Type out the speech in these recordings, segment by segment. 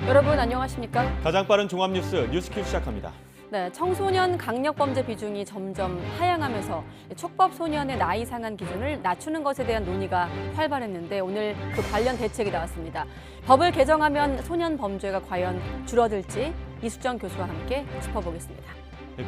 여러분 안녕하십니까? 가장 빠른 종합 뉴스큐 시작합니다. 네, 청소년 강력범죄 비중이 점점 하향하면서 촉법 소년의 나이 상한 기준을 낮추는 것에 대한 논의가 활발했는데 오늘 그 관련 대책이 나왔습니다. 법을 개정하면 소년 범죄가 과연 줄어들지 이수정 교수와 함께 짚어보겠습니다.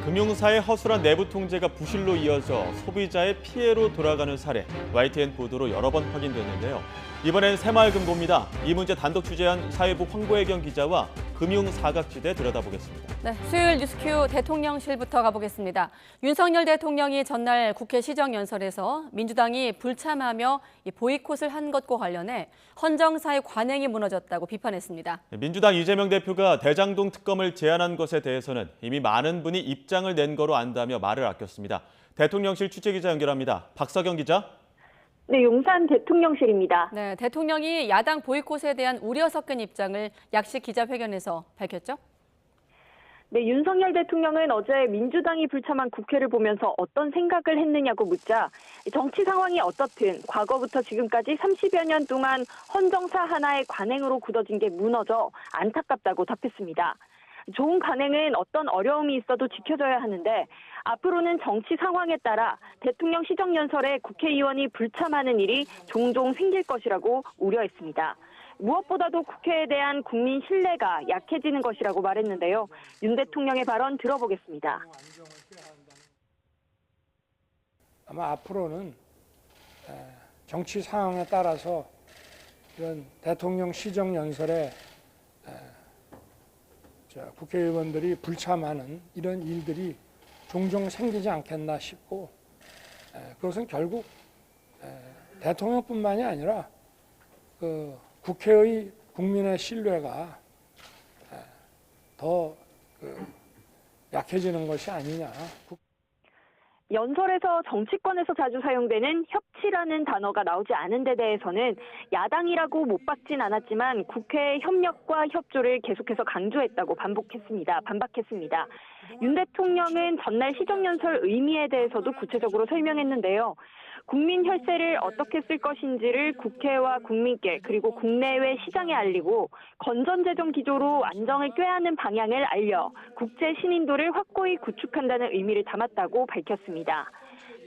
금융사의 허술한 내부 통제가 부실로 이어져 소비자의 피해로 돌아가는 사례, YTN 보도로 여러 번 확인됐는데요. 이번엔 새마을금고입니다. 이 문제 단독 취재한 사회부 황보혜경 기자와 금융사각지대 들여다보겠습니다. 네, 수요일 뉴스큐 대통령실부터 가보겠습니다. 윤석열 대통령이 전날 국회 시정연설에서 민주당이 불참하며 보이콧을 한 것과 관련해 헌정사의 관행이 무너졌다고 비판했습니다. 민주당 이재명 대표가 대장동 특검을 제안한 것에 대해서는 이미 많은 분이 입장을 낸 거로 안다며 말을 아꼈습니다. 대통령실 취재기자 연결합니다. 박서경 기자. 네, 용산 대통령실입니다. 네, 대통령이 야당 보이콧에 대한 우려 섞인 입장을 약식 기자회견에서 밝혔죠? 네, 윤석열 대통령은 어제 민주당이 불참한 국회를 보면서 어떤 생각을 했느냐고 묻자 정치 상황이 어떻든 과거부터 지금까지 30여 년 동안 헌정사 하나의 관행으로 굳어진 게 무너져 안타깝다고 답했습니다. 좋은 관행은 어떤 어려움이 있어도 지켜져야 하는데 앞으로는 정치 상황에 따라 대통령 시정연설에 국회의원이 불참하는 일이 종종 생길 것이라고 우려했습니다. 무엇보다도 국회에 대한 국민 신뢰가 약해지는 것이라고 말했는데요. 윤 대통령의 발언 들어보겠습니다. 아마 앞으로는 정치 상황에 따라서 이런 대통령 시정연설에 국회의원들이 불참하는 이런 일들이 종종 생기지 않겠나 싶고 그것은 결국 대통령뿐만이 아니라 국회의 국민의 신뢰가 더 약해지는 것이 아니냐. 연설에서 정치권에서 자주 사용되는 협치라는 단어가 나오지 않은 데 대해서는 야당이라고 못 박진 않았지만 국회의 협력과 협조를 계속해서 강조했다고 반박했습니다. 윤 대통령은 전날 시정연설 의미에 대해서도 구체적으로 설명했는데요. 국민 혈세를 어떻게 쓸 것인지를 국회와 국민께 그리고 국내외 시장에 알리고 건전재정 기조로 안정을 꾀하는 방향을 알려 국제 신인도를 확고히 구축한다는 의미를 담았다고 밝혔습니다.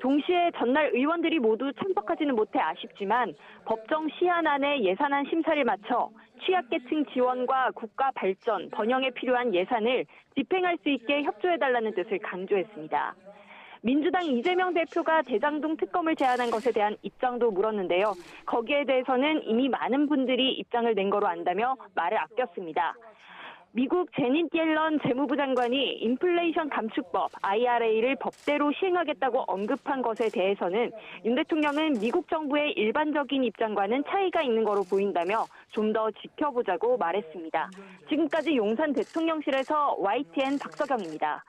동시에 전날 의원들이 모두 참석하지는 못해 아쉽지만 법정 시한안에 예산안 심사를 마쳐 취약계층 지원과 국가 발전, 번영에 필요한 예산을 집행할 수 있게 협조해달라는 뜻을 강조했습니다. 민주당 이재명 대표가 대장동 특검을 제안한 것에 대한 입장도 물었는데요. 거기에 대해서는 이미 많은 분들이 입장을 낸 거로 안다며 말을 아꼈습니다. 미국 제닛 옐런 재무부 장관이 인플레이션 감축법 IRA를 법대로 시행하겠다고 언급한 것에 대해서는 윤 대통령은 미국 정부의 일반적인 입장과는 차이가 있는 거로 보인다며 좀 더 지켜보자고 말했습니다. 지금까지 용산 대통령실에서 YTN 박서경입니다.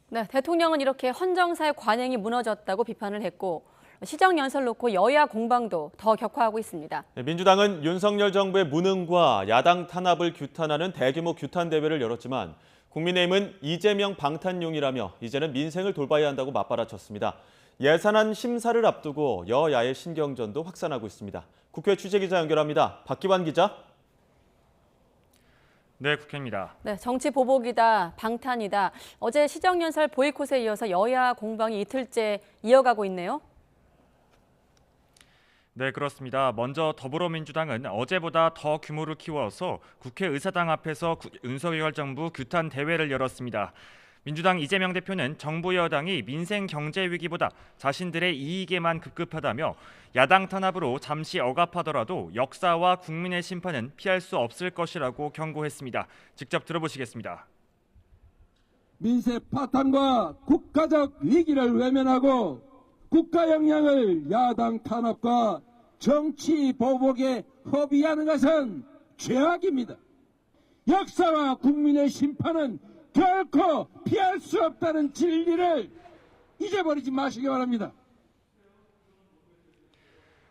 네, 대통령은 이렇게 헌정사의 관행이 무너졌다고 비판을 했고 시정연설 놓고 여야 공방도 더 격화하고 있습니다. 민주당은 윤석열 정부의 무능과 야당 탄압을 규탄하는 대규모 규탄 대회를 열었지만 국민의힘은 이재명 방탄용이라며 이제는 민생을 돌봐야 한다고 맞받아쳤습니다. 예산안 심사를 앞두고 여야의 신경전도 확산하고 있습니다. 국회 취재기자 연결합니다. 박기환 기자. 네, 국회입니다. 네, 정치 보복이다, 방탄이다. 어제 시정연설 보이콧에 이어서 여야 공방이 이틀째 이어가고 있네요. 네, 그렇습니다. 먼저 더불어민주당은 어제보다 더 규모를 키워서 국회의사당 앞에서 윤석열 정부 규탄 대회를 열었습니다. 민주당 이재명 대표는 정부 여당이 민생 경제 위기보다 자신들의 이익에만 급급하다며 야당 탄압으로 잠시 억압하더라도 역사와 국민의 심판은 피할 수 없을 것이라고 경고했습니다. 직접 들어보시겠습니다. 민생 파탄과 국가적 위기를 외면하고 국가 역량을 야당 탄압과 정치 보복에 허비하는 것은 죄악입니다. 역사와 국민의 심판은 결코 피할 수 없다는 진리를 잊어버리지 마시기 바랍니다.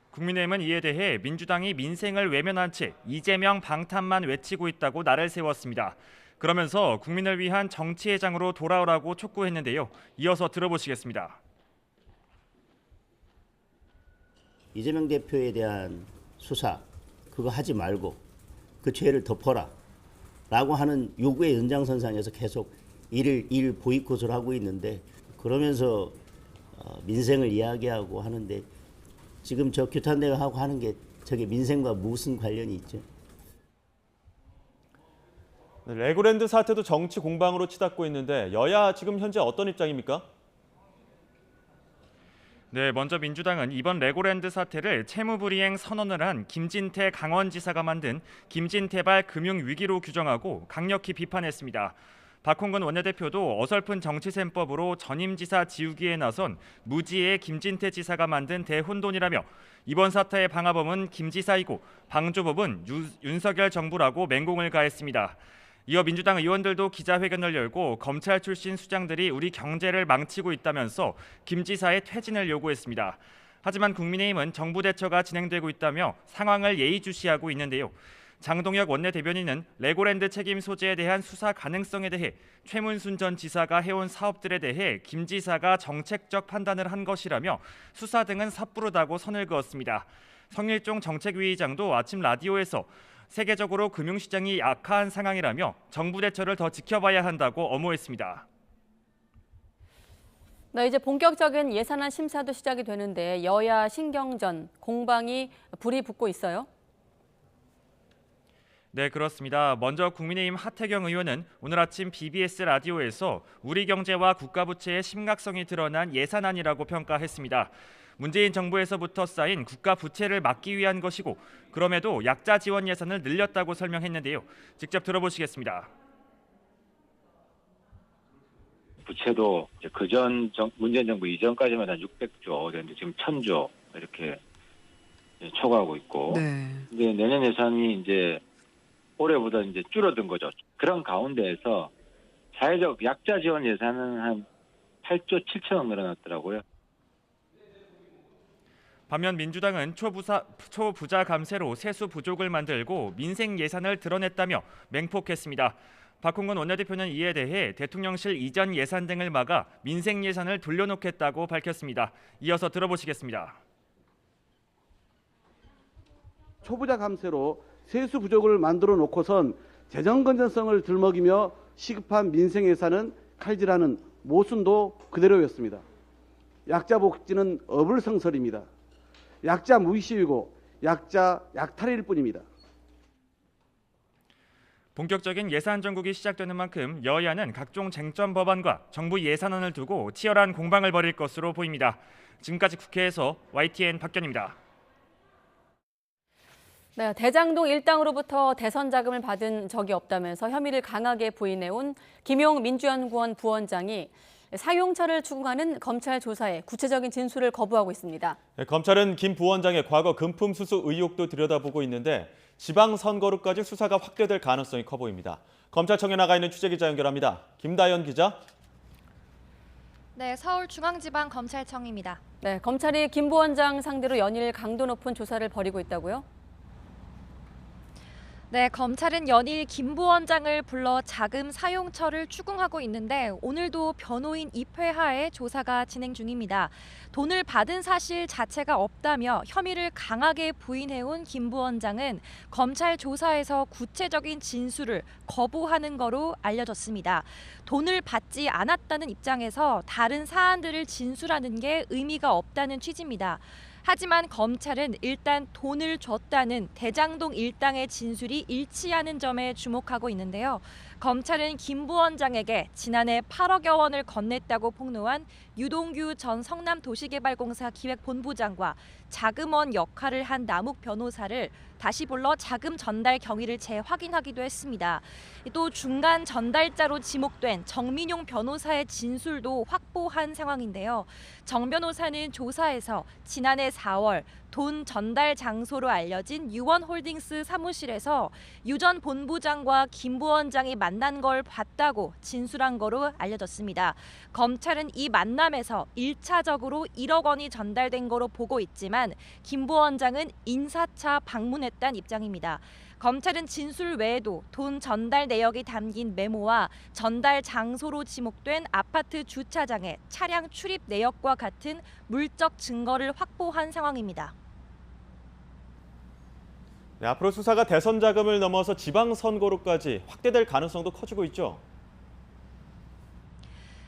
국민의힘은 이에 대해 민주당이 민생을 외면한 채 이재명 방탄만 외치고 있다고 날을 세웠습니다. 그러면서 국민을 위한 정치의 장으로 돌아오라고 촉구했는데요. 이어서 들어보시겠습니다. 이재명 대표에 대한 수사 그거 하지 말고 그 죄를 덮어라 라고 하는 요구의 연장선상에서 계속 일 보이콧을 하고 있는데, 그러면서 민생을 이야기하고 하는데 지금 저 규탄대회 하고 하는 게 저게 민생과 무슨 관련이 있죠? 레고랜드 사태도 정치 공방으로 치닫고 있는데 여야 지금 현재 어떤 입장입니까? 네, 먼저 민주당은 이번 레고랜드 사태를 채무불이행 선언을 한 김진태 강원지사가 만든 김진태발 금융위기로 규정하고 강력히 비판했습니다. 박홍근 원내대표도 어설픈 정치셈법으로 전임지사 지우기에 나선 무지의 김진태 지사가 만든 대혼돈이라며 이번 사태의 방화범은 김 지사이고 방조법은 윤석열 정부라고 맹공을 가했습니다. 이어 민주당 의원들도 기자회견을 열고 검찰 출신 수장들이 우리 경제를 망치고 있다면서 김 지사의 퇴진을 요구했습니다. 하지만 국민의힘은 정부 대처가 진행되고 있다며 상황을 예의주시하고 있는데요. 장동혁 원내대변인은 레고랜드 책임 소재에 대한 수사 가능성에 대해 최문순 전 지사가 해온 사업들에 대해 김 지사가 정책적 판단을 한 것이라며 수사 등은 섣부르다고 선을 그었습니다. 성일종 정책위의장도 아침 라디오에서 세계적으로 금융시장이 악화한 상황이라며 정부 대처를 더 지켜봐야 한다고 엄호했습니다. 네, 이제 본격적인 예산안 심사도 시작이 되는데 여야 신경전, 공방이 불이 붙고 있어요. 네, 그렇습니다. 먼저 국민의힘 하태경 의원은 오늘 아침 BBS 라디오에서 우리 경제와 국가 부채의 심각성이 드러난 예산안이라고 평가했습니다. 문재인 정부에서부터 쌓인 국가 부채를 막기 위한 것이고 그럼에도 약자 지원 예산을 늘렸다고 설명했는데요. 직접 들어보시겠습니다. 부채도 그전 문재인 정부 이전까지만 한 600조 그런데 지금 1000조 이렇게 초과하고 있고, 네. 근데 내년 예산이 이제 올해보다 이제 줄어든 거죠. 그런 가운데에서 사회적 약자 지원 예산은 한 8조 7천억 늘어났더라고요. 반면 민주당은 초부자 감세로 세수 부족을 만들고 민생 예산을 드러냈다며 맹폭했습니다. 박홍근 원내대표는 이에 대해 대통령실 이전 예산 등을 막아 민생 예산을 돌려놓겠다고 밝혔습니다. 이어서 들어보시겠습니다. 초부자 감세로 세수 부족을 만들어 놓고선 재정 건전성을 들먹이며 시급한 민생 예산은 칼질하는 모순도 그대로였습니다. 약자 복지는 어불성설입니다. 약자 무의식이고 약자 약탈일 뿐입니다. 본격적인 예산 전국이 시작되는 만큼 여야는 각종 쟁점 법안과 정부 예산안을 두고 치열한 공방을 벌일 것으로 보입니다. 지금까지 국회에서 YTN 박견입니다. 네, 대장동 일당으로부터 대선 자금을 받은 적이 없다면서 혐의를 강하게 부인해온 김용 민주연구원 부원장이 사용처를 추궁하는 검찰 조사에 구체적인 진술을 거부하고 있습니다. 네, 검찰은 김 부원장의 과거 금품 수수 의혹도 들여다보고 있는데 지방선거로까지 수사가 확대될 가능성이 커 보입니다. 검찰청에 나가 있는 취재기자 연결합니다. 김다연 기자. 네, 서울중앙지방검찰청입니다. 네, 검찰이 김 부원장 상대로 연일 강도 높은 조사를 벌이고 있다고요? 네, 검찰은 연일 김 부원장을 불러 자금 사용처를 추궁하고 있는데 오늘도 변호인 입회하에 조사가 진행 중입니다. 돈을 받은 사실 자체가 없다며 혐의를 강하게 부인해온 김 부원장은 검찰 조사에서 구체적인 진술을 거부하는 거로 알려졌습니다. 돈을 받지 않았다는 입장에서 다른 사안들을 진술하는 게 의미가 없다는 취지입니다. 하지만 검찰은 일단 돈을 줬다는 대장동 일당의 진술이 일치하는 점에 주목하고 있는데요. 검찰은 김 부원장에게 지난해 8억여 원을 건넸다고 폭로한 유동규 전 성남도시개발공사 기획본부장과 자금원 역할을 한 남욱 변호사를 다시 불러 자금 전달 경위를 재확인하기도 했습니다. 또 중간 전달자로 지목된 정민용 변호사의 진술도 확보한 상황인데요. 정 변호사는 조사에서 지난해 4월 돈 전달 장소로 알려진 유원홀딩스 사무실에서 유 전 본부장과 김 부원장이 만난 걸 봤다고 진술한 거로 알려졌습니다. 검찰은 이 만남에서 1차적으로 1억 원이 전달된 거로 보고 있지만 김 부원장은 인사차 방문했다는 입장입니다. 검찰은 진술 외에도 돈 전달 내역이 담긴 메모와 전달 장소로 지목된 아파트 주차장의 차량 출입 내역과 같은 물적 증거를 확보한 상황입니다. 네, 앞으로 수사가 대선 자금을 넘어서 지방선거로까지 확대될 가능성도 커지고 있죠.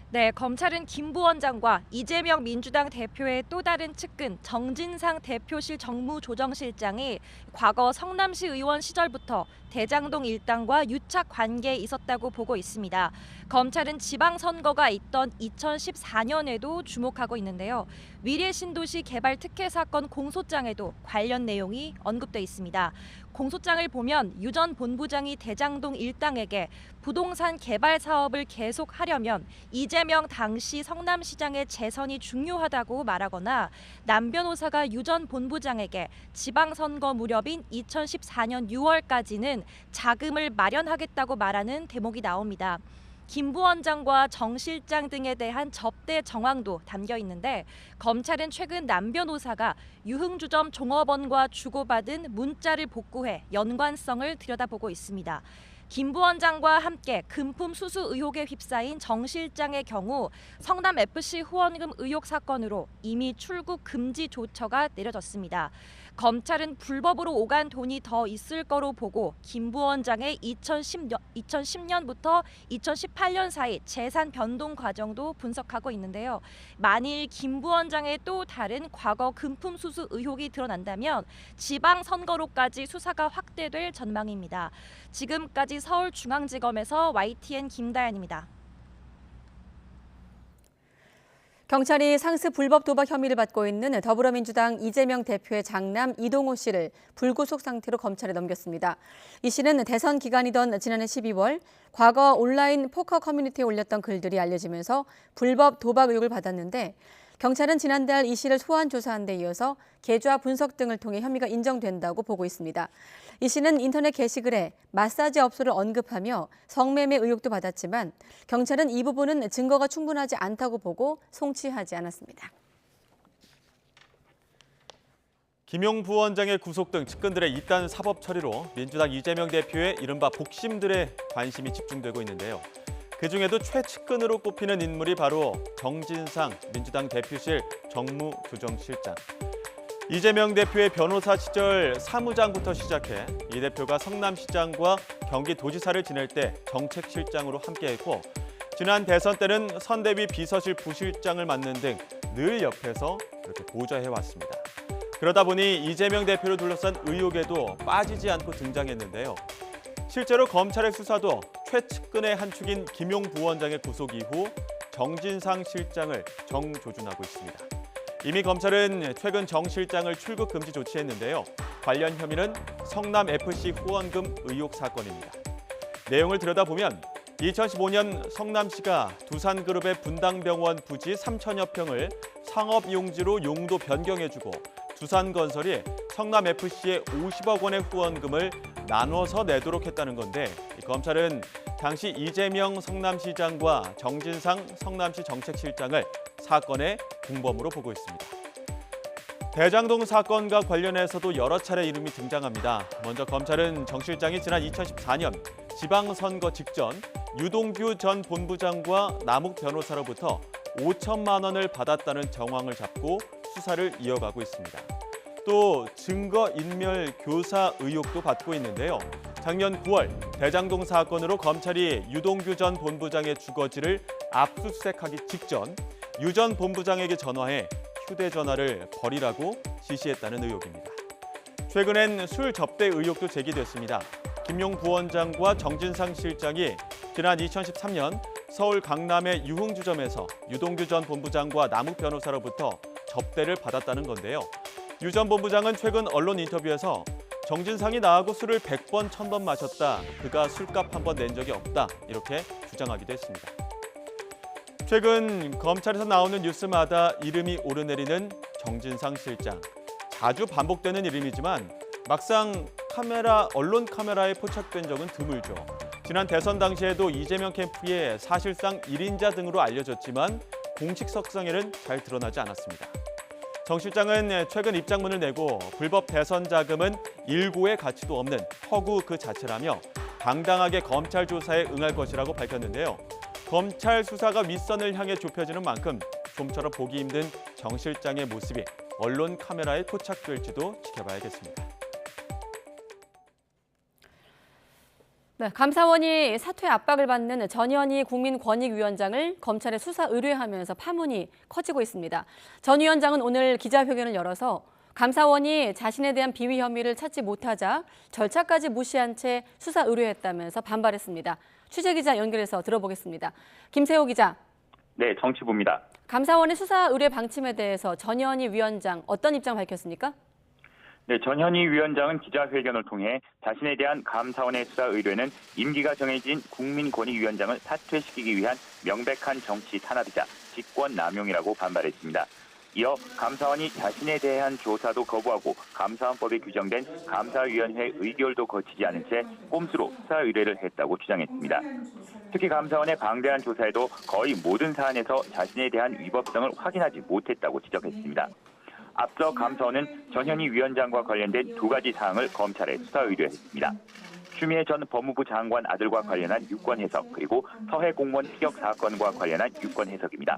네, 검찰은 김 부원장과 이재명 민주당 대표의 또 다른 측근 정진상 대표실 정무조정실장이 과거 성남시 의원 시절부터 대장동 일당과 유착 관계에 있었다고 보고 있습니다. 검찰은 지방선거가 있던 2014년에도 주목하고 있는데요. 미래신도시 개발 특혜 사건 공소장에도 관련 내용이 언급돼 있습니다. 공소장을 보면 유 전 본부장이 대장동 일당에게 부동산 개발 사업을 계속하려면 이재명 당시 성남시장의 재선이 중요하다고 말하거나 남 변호사가 유 전 본부장에게 지방선거 무렵인 2014년 6월까지는 자금을 마련하겠다고 말하는 대목이 나옵니다. 김 부원장과 정 실장 등에 대한 접대 정황도 담겨 있는데 검찰은 최근 남 변호사가 유흥주점 종업원과 주고받은 문자를 복구해 연관성을 들여다보고 있습니다. 김 부원장과 함께 금품 수수 의혹에 휩싸인 정 실장의 경우 성남FC 후원금 의혹 사건으로 이미 출국 금지 조처가 내려졌습니다. 검찰은 불법으로 오간 돈이 더 있을 거로 보고 김 부원장의 2010년부터 2018년 사이 재산 변동 과정도 분석하고 있는데요. 만일 김 부원장의 또 다른 과거 금품 수수 의혹이 드러난다면 지방선거로까지 수사가 확대될 전망입니다. 지금까지 서울중앙지검에서 YTN 김다연입니다. 경찰이 상습 불법 도박 혐의를 받고 있는 더불어민주당 이재명 대표의 장남 이동호 씨를 불구속 상태로 검찰에 넘겼습니다. 이 씨는 대선 기간이던 지난해 12월 과거 온라인 포커 커뮤니티에 올렸던 글들이 알려지면서 불법 도박 의혹을 받았는데 경찰은 지난달 이 씨를 소환 조사한 데 이어서 계좌 분석 등을 통해 혐의가 인정된다고 보고 있습니다. 이 씨는 인터넷 게시글에 마사지 업소를 언급하며 성매매 의혹도 받았지만 경찰은 이 부분은 증거가 충분하지 않다고 보고 송치하지 않았습니다. 김용 부원장의 구속 등 측근들의 이딴 사법 처리로 민주당 이재명 대표의 이른바 복심들의 관심이 집중되고 있는데요. 그중에도 최측근으로 꼽히는 인물이 바로 정진상 민주당 대표실 정무조정실장. 이재명 대표의 변호사 시절 사무장부터 시작해 이 대표가 성남시장과 경기도지사를 지낼 때 정책실장으로 함께했고 지난 대선 때는 선대위 비서실 부실장을 맡는 등 늘 옆에서 이렇게 보좌해왔습니다. 그러다 보니 이재명 대표를 둘러싼 의혹에도 빠지지 않고 등장했는데요. 실제로 검찰의 수사도 최측근의 한 축인 김용 부원장의 구속 이후 정진상 실장을 정조준하고 있습니다. 이미 검찰은 최근 정 실장을 출국 금지 조치했는데요. 관련 혐의는 성남FC 후원금 의혹 사건입니다. 내용을 들여다보면 2015년 성남시가 두산그룹의 분당병원 부지 3천여 평을 상업용지로 용도 변경해주고 두산건설이 성남FC에 50억 원의 후원금을 나눠서 내도록 했다는 건데 검찰은 당시 이재명 성남시장과 정진상 성남시 정책실장을 사건의 공범으로 보고 있습니다. 대장동 사건과 관련해서도 여러 차례 이름이 등장합니다. 먼저 검찰은 정 실장이 지난 2014년 지방선거 직전 유동규 전 본부장과 남욱 변호사로부터 5천만 원을 받았다는 정황을 잡고 수사를 이어가고 있습니다. 또 증거인멸 교사 의혹도 받고 있는데요. 작년 9월 대장동 사건으로 검찰이 유동규 전 본부장의 주거지를 압수수색하기 직전 유 전 본부장에게 전화해 휴대전화를 버리라고 지시했다는 의혹입니다. 최근엔 술 접대 의혹도 제기됐습니다. 김용 부원장과 정진상 실장이 지난 2013년 서울 강남의 유흥주점에서 유동규 전 본부장과 남욱 변호사로부터 접대를 받았다는 건데요. 유 전 본부장은 최근 언론 인터뷰에서 정진상이 나하고 술을 100번, 1000번 마셨다. 그가 술값 한 번 낸 적이 없다. 이렇게 주장하기도 했습니다. 최근 검찰에서 나오는 뉴스마다 이름이 오르내리는 정진상 실장. 자주 반복되는 이름이지만 막상 언론 카메라에 포착된 적은 드물죠. 지난 대선 당시에도 이재명 캠프에 사실상 1인자 등으로 알려졌지만 공식 석상에는 잘 드러나지 않았습니다. 정 실장은 최근 입장문을 내고 불법 대선 자금은 일고의 가치도 없는 허구 그 자체라며 당당하게 검찰 조사에 응할 것이라고 밝혔는데요. 검찰 수사가 윗선을 향해 좁혀지는 만큼 좀처럼 보기 힘든 정 실장의 모습이 언론 카메라에 포착될지도 지켜봐야겠습니다. 네, 감사원이 사퇴 압박을 받는 전현희 국민권익위원장을 검찰에 수사 의뢰하면서 파문이 커지고 있습니다. 전 위원장은 오늘 기자회견을 열어서 감사원이 자신에 대한 비위 혐의를 찾지 못하자 절차까지 무시한 채 수사 의뢰했다면서 반발했습니다. 취재기자 연결해서 들어보겠습니다. 김세호 기자. 네, 정치부입니다. 감사원의 수사 의뢰 방침에 대해서 전현희 위원장 어떤 입장 밝혔습니까? 네, 전현희 위원장은 기자회견을 통해 자신에 대한 감사원의 수사 의뢰는 임기가 정해진 국민권익위원장을 사퇴시키기 위한 명백한 정치 탄압이자 직권 남용이라고 반발했습니다. 이어 감사원이 자신에 대한 조사도 거부하고 감사원법에 규정된 감사위원회 의결도 거치지 않은 채 꼼수로 수사 의뢰를 했다고 주장했습니다. 특히 감사원의 방대한 조사에도 거의 모든 사안에서 자신에 대한 위법성을 확인하지 못했다고 지적했습니다. 앞서 감사원은 전현희 위원장과 관련된 두 가지 사항을 검찰에 수사 의뢰했습니다. 추미애 전 법무부 장관 아들과 관련한 유권 해석, 그리고 서해 공무원 피격 사건과 관련한 유권 해석입니다.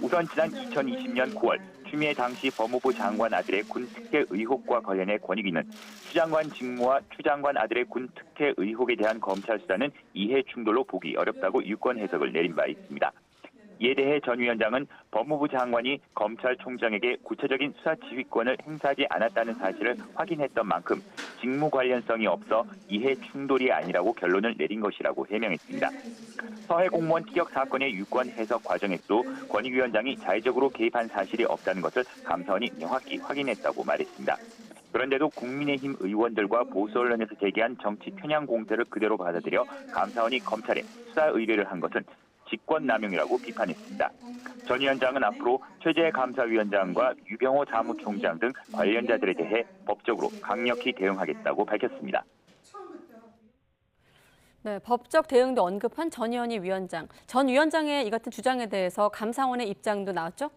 우선 지난 2020년 9월 추미애 당시 법무부 장관 아들의 군 특혜 의혹과 관련해 권익위는 추 장관 직무와 추 장관 아들의 군 특혜 의혹에 대한 검찰 수사는 이해 충돌로 보기 어렵다고 유권 해석을 내린 바 있습니다. 이에 대해 전 위원장은 법무부 장관이 검찰총장에게 구체적인 수사 지휘권을 행사하지 않았다는 사실을 확인했던 만큼 직무 관련성이 없어 이해 충돌이 아니라고 결론을 내린 것이라고 해명했습니다. 서해 공무원 피격 사건의 유권 해석 과정에서도 권익위원장이 자의적으로 개입한 사실이 없다는 것을 감사원이 명확히 확인했다고 말했습니다. 그런데도 국민의힘 의원들과 보수 언론에서 제기한 정치 편향 공세를 그대로 받아들여 감사원이 검찰에 수사 의뢰를 한 것은 직권남용이라고 비판했습니다. 전 위원장은 앞으로 최재 감사위원장과 유병호 사무총장 등 관련자들에 대해 법적으로 강력히 대응하겠다고 밝혔습니다. 네, 법적 대응도 언급한 전현희 위원장. 전 위원장의 이 같은 주장에 대해서 감사원의 입장도 나왔죠?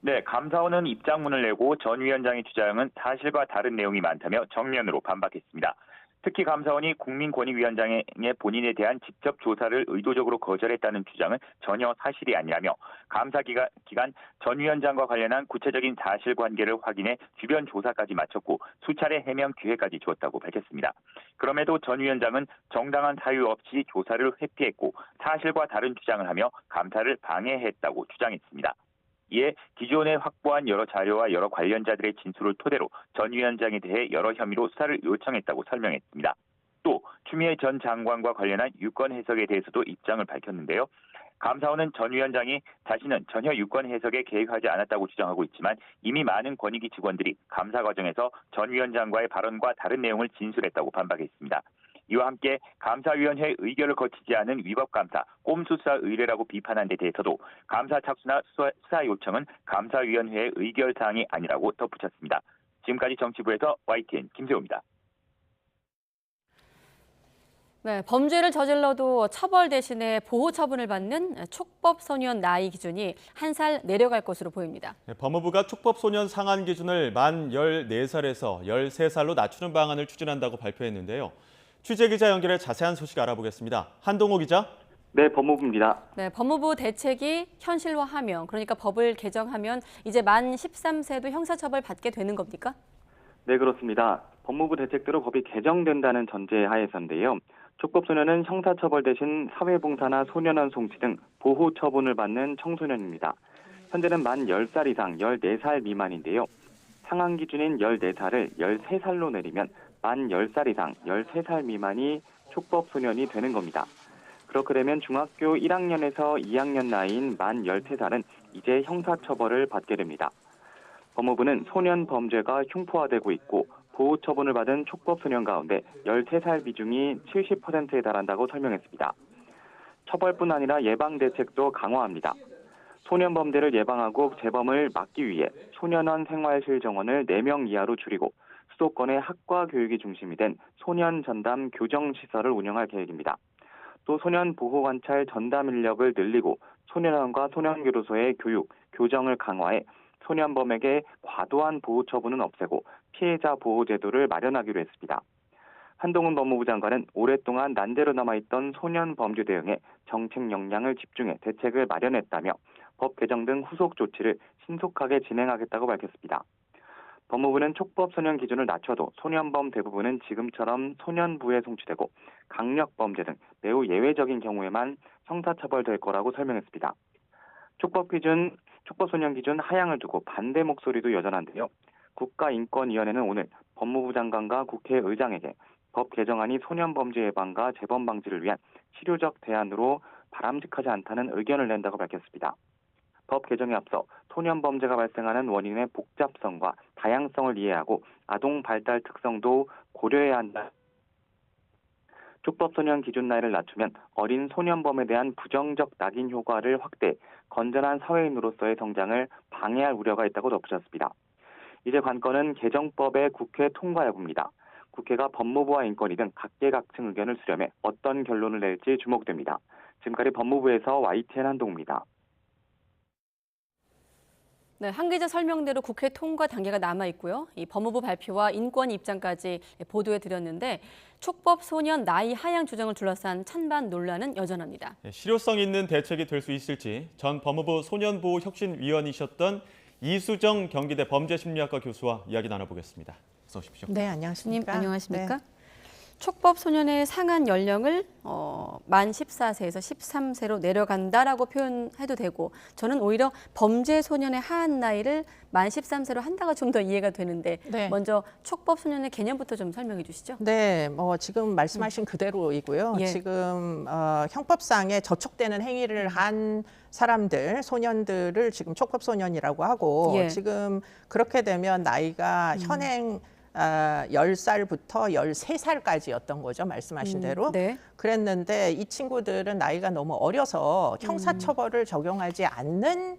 네, 감사원은 입장문을 내고 전 위원장의 주장은 사실과 다른 내용이 많다며 정면으로 반박했습니다. 특히 감사원이 국민권익위원장의 본인에 대한 직접 조사를 의도적으로 거절했다는 주장은 전혀 사실이 아니라며 감사 기간 전 위원장과 관련한 구체적인 사실관계를 확인해 주변 조사까지 마쳤고 수차례 해명 기회까지 주었다고 밝혔습니다. 그럼에도 전 위원장은 정당한 사유 없이 조사를 회피했고 사실과 다른 주장을 하며 감사를 방해했다고 주장했습니다. 이에 기존에 확보한 여러 자료와 여러 관련자들의 진술을 토대로 전 위원장에 대해 여러 혐의로 수사를 요청했다고 설명했습니다. 또 추미애 전 장관과 관련한 유권 해석에 대해서도 입장을 밝혔는데요. 감사원은 전 위원장이 자신은 전혀 유권 해석에 개입하지 않았다고 주장하고 있지만 이미 많은 권익위 직원들이 감사 과정에서 전 위원장과의 발언과 다른 내용을 진술했다고 반박했습니다. 이와 함께 감사위원회 의결을 거치지 않은 위법감사, 꼼수수사 의뢰라고 비판한 데 대해서도 감사 착수나 수사 요청은 감사위원회의 의결 사항이 아니라고 덧붙였습니다. 지금까지 정치부에서 YTN 김세호입니다. 네, 범죄를 저질러도 처벌 대신에 보호 처분을 받는 촉법소년 나이 기준이 한 살 내려갈 것으로 보입니다. 네, 법무부가 촉법소년 상한 기준을 만 14살에서 13살로 낮추는 방안을 추진한다고 발표했는데요. 취재기자 연결해 자세한 소식 알아보겠습니다. 한동호 기자. 네, 법무부입니다. 네, 법무부 대책이 현실화하면, 그러니까 법을 개정하면 이제 만 13세도 형사처벌 받게 되는 겁니까? 네, 그렇습니다. 법무부 대책대로 법이 개정된다는 전제하에서인데요. 촉법소년은 형사처벌 대신 사회봉사나 소년원 송치 등 보호 처분을 받는 청소년입니다. 현재는 만 10살 이상 14살 미만인데요. 상한 기준인 14살을 13살로 내리면 만 10살 이상 13살 미만이 촉법소년이 되는 겁니다. 그렇게 되면 중학교 1학년에서 2학년 나이인 만 13살은 이제 형사처벌을 받게 됩니다. 법무부는 소년 범죄가 흉포화되고 있고 보호처분을 받은 촉법소년 가운데 13살 비중이 70%에 달한다고 설명했습니다. 처벌뿐 아니라 예방대책도 강화합니다. 소년 범죄를 예방하고 재범을 막기 위해 소년원 생활실 정원을 4명 이하로 줄이고 수도권의 학과 교육이 중심이 된 소년 전담 교정시설을 운영할 계획입니다. 또 소년 보호관찰 전담 인력을 늘리고 소년원과 소년교도소의 교육, 교정을 강화해 소년범에게 과도한 보호 처분은 없애고 피해자 보호 제도를 마련하기로 했습니다. 한동훈 법무부 장관은 오랫동안 난제로 남아있던 소년 범죄 대응에 정책 역량을 집중해 대책을 마련했다며 법 개정 등 후속 조치를 신속하게 진행하겠다고 밝혔습니다. 법무부는 촉법소년 기준을 낮춰도 소년범 대부분은 지금처럼 소년부에 송치되고 강력범죄 등 매우 예외적인 경우에만 형사처벌될 거라고 설명했습니다. 촉법소년 기준 하향을 두고 반대 목소리도 여전한데요. 국가인권위원회는 오늘 법무부 장관과 국회의장에게 법 개정안이 소년범죄 예방과 재범 방지를 위한 실효적 대안으로 바람직하지 않다는 의견을 낸다고 밝혔습니다. 법 개정에 앞서 소년범죄가 발생하는 원인의 복잡성과 다양성을 이해하고 아동 발달 특성도 고려해야 한다. 촉법소년 기준 나이를 낮추면 어린 소년범에 대한 부정적 낙인 효과를 확대, 건전한 사회인으로서의 성장을 방해할 우려가 있다고 덧붙였습니다. 이제 관건은 개정법의 국회 통과 여부입니다. 국회가 법무부와 인권위 등 각계각층 의견을 수렴해 어떤 결론을 낼지 주목됩니다. 지금까지 법무부에서 YTN 한동우입니다. 네, 한 기자 설명대로 국회 통과 단계가 남아 있고요. 이 법무부 발표와 인권 입장까지 보도해 드렸는데 촉법 소년 나이 하향 조정을 둘러싼 찬반 논란은 여전합니다. 실효성 있는 대책이 될 수 있을지 전 법무부 소년보호 혁신위원이셨던 이수정 경기대 범죄심리학과 교수와 이야기 나눠보겠습니다. 어서 오십시오. 네, 안녕하십니까? 안녕하십니까? 네. 촉법 소년의 상한 연령을 만 14세에서 13세로 내려간다라고 표현해도 되고 저는 오히려 범죄 소년의 하한 나이를 만 13세로 한다가 좀 더 이해가 되는데 네. 먼저 촉법 소년의 개념부터 좀 설명해 주시죠. 네, 지금 말씀하신 그대로이고요. 예. 지금 형법상에 저촉되는 행위를 한 사람들, 소년들을 지금 촉법 소년이라고 하고 예. 지금 그렇게 되면 나이가 현행 10살부터 13살까지였던 거죠. 말씀하신 대로. 네. 그랬는데 이 친구들은 나이가 너무 어려서 형사처벌을 적용하지 않는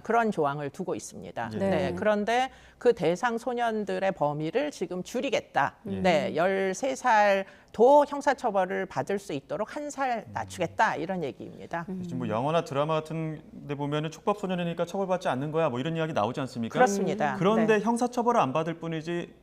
그런 조항을 두고 있습니다. 네. 네. 그런데 그 대상 소년들의 범위를 지금 줄이겠다. 네, 13살도 형사처벌을 받을 수 있도록 한 살 낮추겠다 이런 얘기입니다. 지금 뭐 영화나 드라마 같은 데 보면은 촉법 소년이니까 처벌받지 않는 거야 뭐 이런 이야기 나오지 않습니까? 그렇습니다. 그런데 네. 형사처벌을 안 받을 뿐이지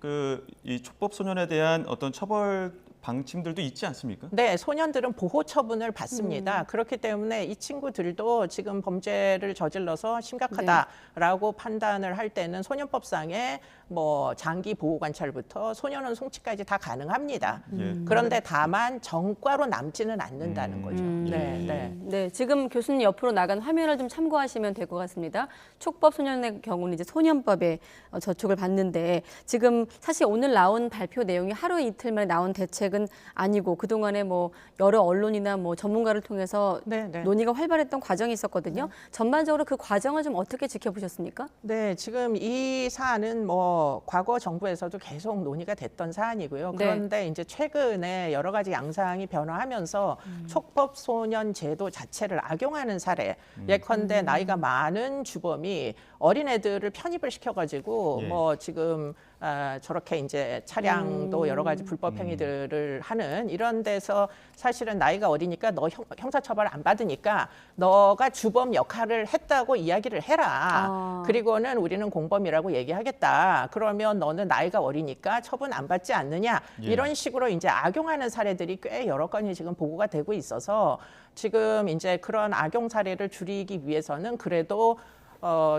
이 촉법 소년에 대한 어떤 처벌 방침들도 있지 않습니까? 네, 소년들은 보호 처분을 받습니다. 그렇기 때문에 이 친구들도 지금 범죄를 저질러서 심각하다라고 판단을 할 때는 소년법상에 뭐 장기 보호 관찰부터 소년원 송치까지 다 가능합니다. 그런데 다만 정과로 남지는 않는다는 거죠. 네, 지금 교수님 옆으로 나간 화면을 좀 참고하시면 될 것 같습니다. 촉법 소년의 경우는 이제 소년법에 저촉을 받는데 지금 사실 오늘 나온 발표 내용이 하루 이틀 만에 나온 대책은 아니고 그동안에 뭐 여러 언론이나 뭐 전문가를 통해서 논의가 활발했던 과정이 있었거든요. 전반적으로 그 과정을 좀 어떻게 지켜보셨습니까? 네, 지금 이 사안은 뭐 과거 정부에서도 계속 논의가 됐던 사안이고요. 그런데 이제 최근에 여러 가지 양상이 변화하면서 촉법 소년 제도 자체를 악용하는 사례, 예컨대 나이가 많은 주범이 어린애들을 편입을 시켜가지고 뭐 지금 저렇게 이제 차량도 여러 가지 불법 행위들을 하는 이런 데서 사실은 나이가 어리니까 너 형사처벌 안 받으니까 너가 주범 역할을 했다고 이야기를 해라. 그리고는 우리는 공범이라고 얘기하겠다. 그러면 너는 나이가 어리니까 처분 안 받지 않느냐. 이런 식으로 이제 악용하는 사례들이 꽤 여러 건이 지금 보고가 되고 있어서 지금 이제 그런 악용 사례를 줄이기 위해서는 그래도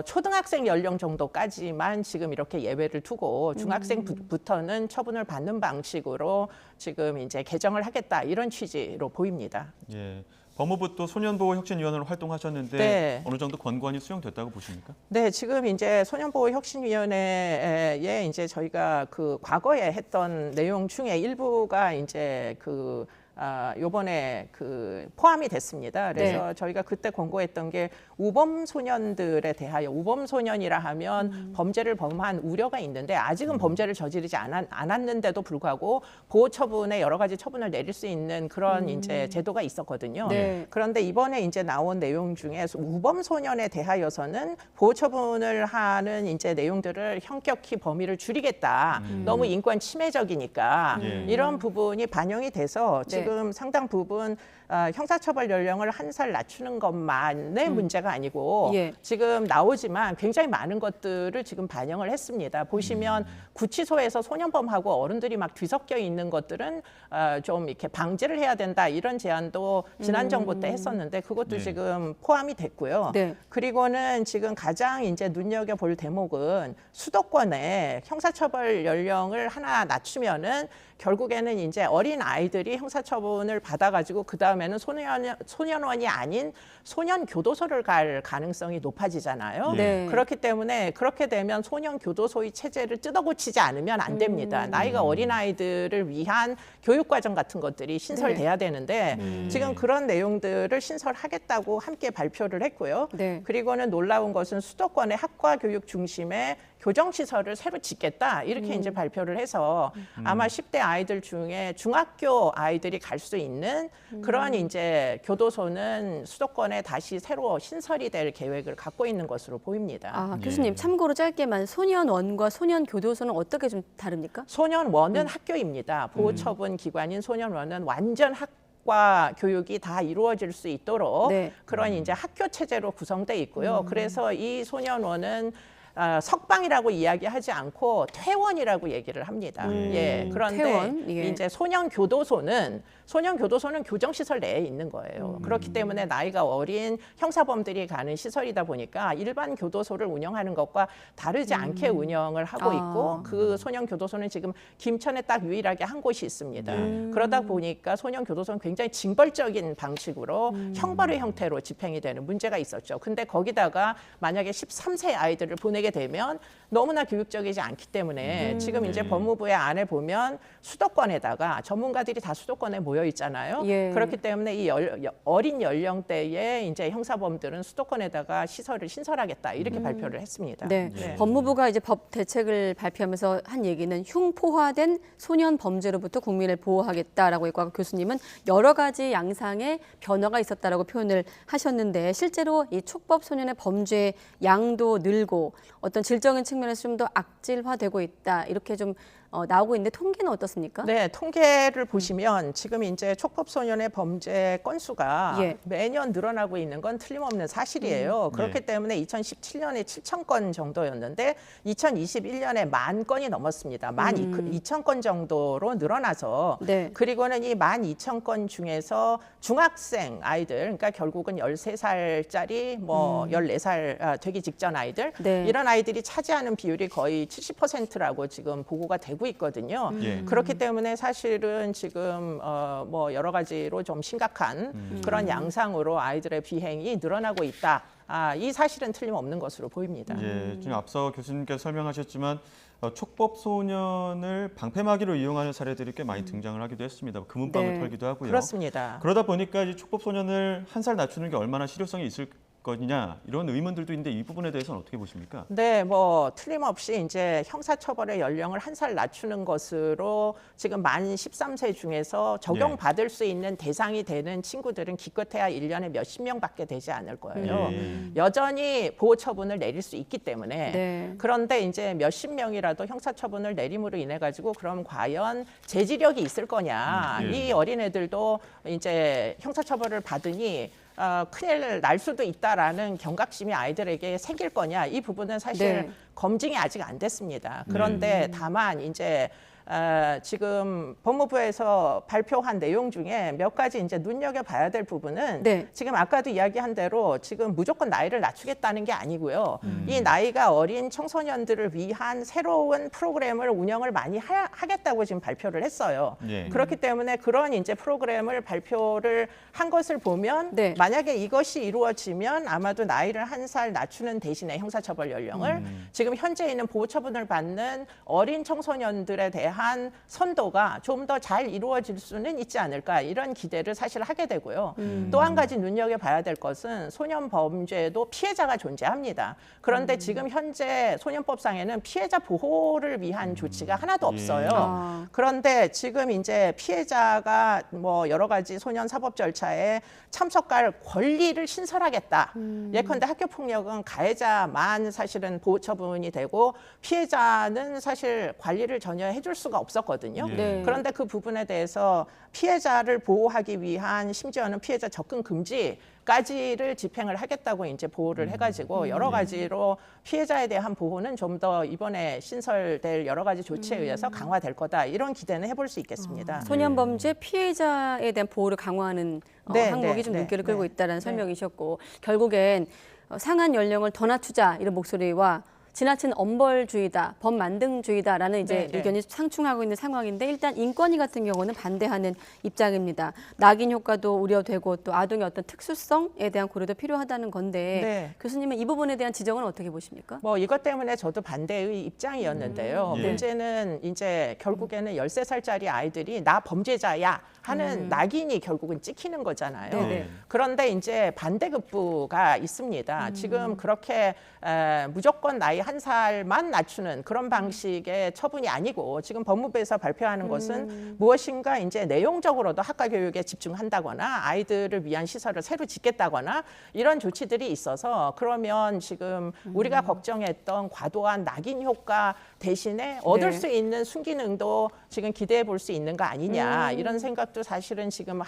초등학생 연령 정도까지만 지금 이렇게 예외를 두고 중학생부터는 처분을 받는 방식으로 지금 이제 개정을 하겠다 이런 취지로 보입니다. 예. 법무부 또 소년보호혁신위원회로 활동하셨는데 어느 정도 권고안이 수용됐다고 보십니까? 네, 지금 이제 소년보호혁신위원회에 이제 저희가 그 과거에 했던 내용 중에 일부가 이제 요번에 포함이 됐습니다. 그래서 저희가 그때 권고했던 게 우범 소년들에 대하여 우범 소년이라 하면 범죄를 범한 우려가 있는데 아직은 범죄를 저지르지 않았는데도 불구하고 보호 처분에 여러 가지 처분을 내릴 수 있는 그런 이제 제도가 있었거든요. 그런데 이번에 이제 나온 내용 중에 우범 소년에 대하여서는 보호 처분을 하는 이제 내용들을 현격히 범위를 줄이겠다. 너무 인권 침해적이니까 이런 부분이 반영이 돼서 지금 지금 상당 부분 형사처벌 연령을 1살 낮추는 것만의 문제가 아니고 지금 나오지만 굉장히 많은 것들을 지금 반영을 했습니다. 보시면 구치소에서 소년범하고 어른들이 막 뒤섞여 있는 것들은 좀 이렇게 방지를 해야 된다 이런 제안도 지난 정부 때 했었는데 그것도 지금 포함이 됐고요. 그리고는 지금 가장 이제 눈여겨볼 대목은 수도권에 형사처벌 연령을 하나 낮추면은 결국에는 이제 어린 아이들이 형사처분을 받아가지고 그 다음에는 소년원이 아닌 소년교도소를 갈 가능성이 높아지잖아요. 그렇기 때문에 그렇게 되면 소년교도소의 체제를 뜯어고치지 않으면 안 됩니다. 나이가 어린 아이들을 위한 교육과정 같은 것들이 신설돼야 되는데 지금 그런 내용들을 신설하겠다고 함께 발표를 했고요. 그리고는 놀라운 것은 수도권의 학과 교육 중심의 교정시설을 새로 짓겠다 이렇게 이제 발표를 해서 아마 10대 아이들 중에 중학교 아이들이 갈 수 있는 그런 이제 교도소는 수도권에 다시 새로 신설이 될 계획을 갖고 있는 것으로 보입니다. 교수님 참고로 짧게만 소년원과 소년교도소는 어떻게 좀 다릅니까? 소년원은 학교입니다. 보호처분 기관인 소년원은 완전 과 교육이 다 이루어질 수 있도록 그런 이제 학교 체제로 구성돼 있고요. 그래서 이 소년원은 석방이라고 이야기하지 않고 퇴원이라고 얘기를 합니다. 그런데 퇴원? 이제 소년교도소는 교정시설 내에 있는 거예요. 그렇기 때문에 나이가 어린 형사범들이 가는 시설이다 보니까 일반 교도소를 운영하는 것과 다르지 않게 운영을 하고 있고 그 소년교도소는 지금 김천에 딱 유일하게 한 곳이 있습니다. 그러다 보니까 소년교도소는 굉장히 징벌적인 방식으로 형벌의 형태로 집행이 되는 문제가 있었죠. 근데 거기다가 만약에 13세 아이들을 보내게 되면 너무나 교육적이지 않기 때문에 지금 이제 법무부의 안에 보면 수도권에다가 전문가들이 다 수도권에 모여 있잖아요. 그렇기 때문에 이 어린 연령대의 이제 형사범들은 수도권에다가 시설을 신설하겠다 이렇게 발표를 했습니다. 법무부가 이제 법 대책을 발표하면서 한 얘기는 흉포화된 소년 범죄로부터 국민을 보호하겠다라고 했고 아까 교수님은 여러 가지 양상의 변화가 있었다라고 표현을 하셨는데 실제로 이 촉법 소년의 범죄 양도 늘고 어떤 질적인 측면에서 좀 더 악질화되고 있다 이렇게 좀 나오고 있는데 통계는 어떻습니까? 네, 통계를 보시면 지금 이제 촉법소년의 범죄 건수가 매년 늘어나고 있는 건 틀림없는 사실이에요. 그렇기 때문에 2017년에 7천 건 정도였는데 2021년에 10,000건이 넘었습니다. 12,000건 정도로 늘어나서 그리고는 이 12,000건 중에서 중학생 아이들, 그러니까 결국은 13살짜리 뭐 14살 되기 직전 아이들 이런 아이들이 차지하는 비율이 거의 70%라고 지금 보고가 되고 있거든요. 그렇기 때문에 사실은 지금 뭐 여러 가지로 좀 심각한 그런 양상으로 아이들의 비행이 늘어나고 있다. 이 사실은 틀림없는 것으로 보입니다. 지금 앞서 교수님께서 설명하셨지만 촉법 소년을 방패막이로 이용하는 사례들이 꽤 많이 등장을 하기도 했습니다. 금은방을 털기도 하고요. 그렇습니다. 그러다 보니까 이 촉법 소년을 1살 낮추는 게 얼마나 실효성이 있을 거냐 이런 의문들도 있는데 이 부분에 대해서는 어떻게 보십니까? 네, 뭐 틀림없이 이제 형사처벌의 연령을 1살 낮추는 것으로 지금 만 13세 중에서 적용받을 수 있는 대상이 되는 친구들은 기껏해야 1년에 몇십 명밖에 되지 않을 거예요. 여전히 보호처분을 내릴 수 있기 때문에 그런데 이제 몇십 명이라도 형사처분을 내림으로 인해 가지고 그럼 과연 재지력이 있을 거냐? 이 어린애들도 이제 형사처벌을 받으니 큰일 날 수도 있다라는 경각심이 아이들에게 생길 거냐 이 부분은 사실 검증이 아직 안 됐습니다. 그런데 다만 이제 지금 법무부에서 발표한 내용 중에 몇 가지 이제 눈여겨봐야 될 부분은 지금 아까도 이야기한 대로 지금 무조건 나이를 낮추겠다는 게 아니고요. 이 나이가 어린 청소년들을 위한 새로운 프로그램을 운영을 많이 하겠다고 지금 발표를 했어요. 그렇기 때문에 그런 이제 프로그램을 발표를 한 것을 보면 만약에 이것이 이루어지면 아마도 나이를 1살 낮추는 대신에 형사처벌 연령을 지금 현재 있는 보호처분을 받는 어린 청소년들에 대한 선도가 좀 더 잘 이루어질 수는 있지 않을까 이런 기대를 사실 하게 되고요. 또 한 가지 눈여겨봐야 될 것은 소년 범죄도 피해자가 존재합니다. 그런데 지금 현재 소년법상에는 피해자 보호를 위한 조치가 하나도 없어요. 그런데 지금 이제 피해자가 뭐 여러 가지 소년 사법 절차에 참석할 권리를 신설하겠다. 예컨대 학교폭력은 가해자만 사실은 보호처분 부분이 되고 피해자는 사실 관리를 전혀 해줄 수가 없었거든요. 네. 그런데 그 부분에 대해서 피해자를 보호하기 위한 심지어는 피해자 접근 금지까지를 집행을 하겠다고 이제 보호를 해가지고 여러 가지로 피해자에 대한 보호는 좀 더 이번에 신설될 여러 가지 조치에 의해서 강화될 거다 이런 기대는 해볼 수 있겠습니다. 소년범죄 피해자에 대한 보호를 강화하는 항목이 좀 눈길을 끌고 있다는 설명이셨고 결국엔 상한 연령을 더 낮추자 이런 목소리와 지나친 엄벌주의다, 법만등주의다라는 이제 의견이 상충하고 있는 상황인데 일단 인권위 같은 경우는 반대하는 입장입니다. 낙인 효과도 우려되고 또 아동의 어떤 특수성에 대한 고려도 필요하다는 건데 교수님은 이 부분에 대한 지적은 어떻게 보십니까? 뭐 이것 때문에 저도 반대의 입장이었는데요. 문제는 이제 결국에는 13살짜리 아이들이 나 범죄자야 하는 낙인이 결국은 찍히는 거잖아요. 그런데 이제 반대급부가 있습니다. 지금 그렇게 무조건 나이 1살만 낮추는 그런 방식의 처분이 아니고 지금 법무부에서 발표하는 것은 무엇인가 이제 내용적으로도 학과 교육에 집중한다거나 아이들을 위한 시설을 새로 짓겠다거나 이런 조치들이 있어서 그러면 지금 우리가 걱정했던 과도한 낙인 효과 대신에 얻을 수 있는 순기능도 지금 기대해 볼 수 있는 거 아니냐 이런 생각도 사실은 지금